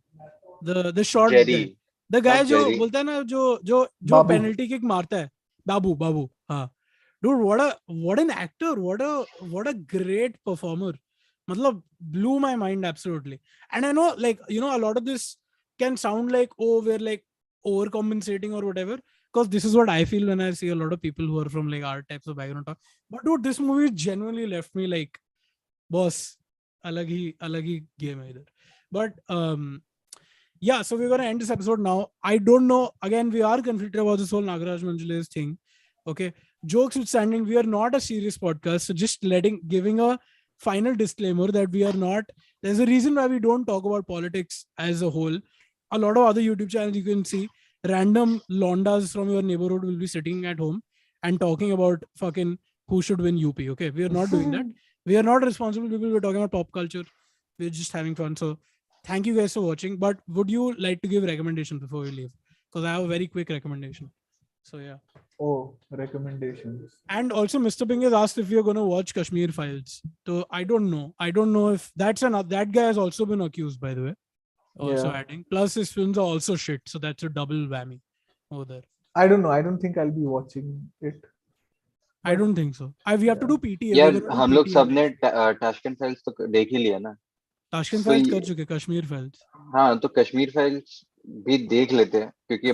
A: The short guy.
C: Jerry.
A: The guy
C: Not
A: जो
C: Jerry.
A: बोलता है ना जो
B: Babu.
A: penalty kick मारता है. Babu. हाँ. Dude, what an actor. What a great performer. मतलब blew my mind absolutely. And I know, like, you know, a lot of this can sound like, we're like overcompensating or whatever, because this is what I feel when I see a lot of people who are from like art types of background. But dude, this movie genuinely left me like, boss, alag hi game hai idhar. But yeah, so we're gonna end this episode now. I don't know. Again, we are conflicted about this whole Nagaraj Manjule's thing. Okay, jokes withstanding, we are not a serious podcast. So just giving a final disclaimer that we are not. There's a reason why we don't talk about politics as a whole. A lot of other YouTube channels you can see, random londas from your neighborhood will be sitting at home and talking about fucking who should win UP. Okay, we are not doing that. We are not responsible people. We're talking about pop culture. We're just having fun. So thank you guys for watching. But would you like to give recommendations before we leave? Because I have a very quick recommendation. So yeah.
B: Recommendations.
A: And also, Mr. Ping has asked if we are going to watch Kashmir Files. So I don't know. I don't know if that guy has also been accused, by the way. Also adding. Plus, his films are also shit. So that's a double whammy over there.
B: I don't know. I don't think I'll be watching it.
A: I don't think so. We have to do PTA.
C: यार हम लोग सबने Tashkent Files तो देख ही लिया ना.
A: Tashkent Files कर चुके, Kashmir Files.
C: हाँ, तो Kashmir Files भी देख लेते हैं क्योंकि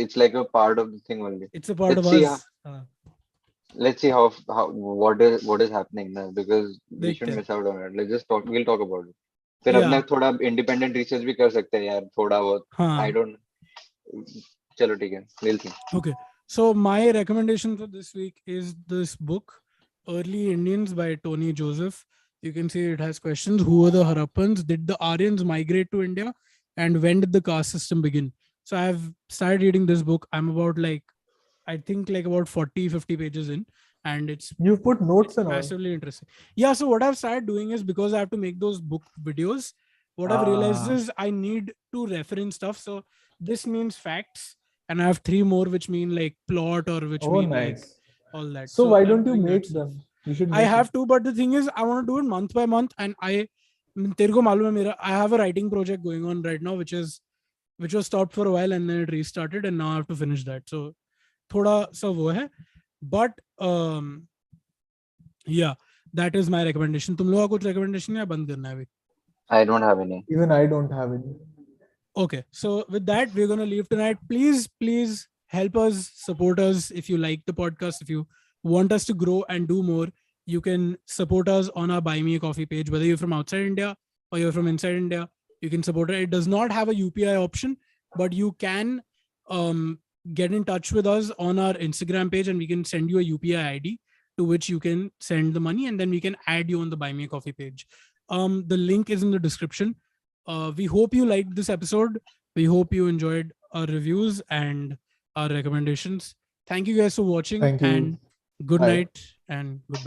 C: it's like a part of the thing only.
A: It's a part of us.
C: Let's see how what is happening now, because we shouldn't miss out on it. Let's just talk. We'll talk about it. फिर अपना थोड़ा independent research भी कर सकते हैं यार, थोड़ा बहुत. I don't. चलो ठीक है. We'll see.
A: Okay. So my recommendation for this week is this book, Early Indians by Tony Joseph. You can see it has questions. Who were the Harappans? Did the Aryans migrate to India? And when did the caste system begin? So I've started reading this book. I'm about I think about 40, 50 pages in. and it's
B: You've put notes and all.
A: massively interesting. Yeah, so what I've started doing is, because I have to make those book videos, what I've realized is I need to reference stuff. So this means facts, and I have 3 more which mean like plot, or which mean like
B: Nice.
A: all that.
B: So why
A: I'm
B: don't you
A: doing that
B: make
A: stuff.
B: them? You should.
A: I
B: Make
A: have
B: them.
A: to, but the thing is, I want to do it month by month, and तेरे को मालूम है मेरा, I have a writing project going on right now, which was stopped for a while and then it restarted, and now I have to finish that. So थोड़ा सा वो है, but yeah, that is my recommendation. तुम लोगों का कुछ recommendation या बंद करना है अभी?
C: I don't have any.
B: Even I don't have any.
A: Okay, so with that, we're gonna leave tonight. Please help us, support us. If you like the podcast, if you want us to grow and do more, you can support us on our Buy Me a Coffee page. Whether you're from outside India or you're from inside India, you can support it. It does not have a UPI option, but you can get in touch with us on our Instagram page, and we can send you a UPI ID to which you can send the money, and then we can add you on the Buy Me a Coffee page. The link is in the description. We hope you liked this episode. We hope you enjoyed our reviews and our recommendations. Thank you guys for watching.
B: Thank you.
A: And good
B: Bye.
A: night and goodbye.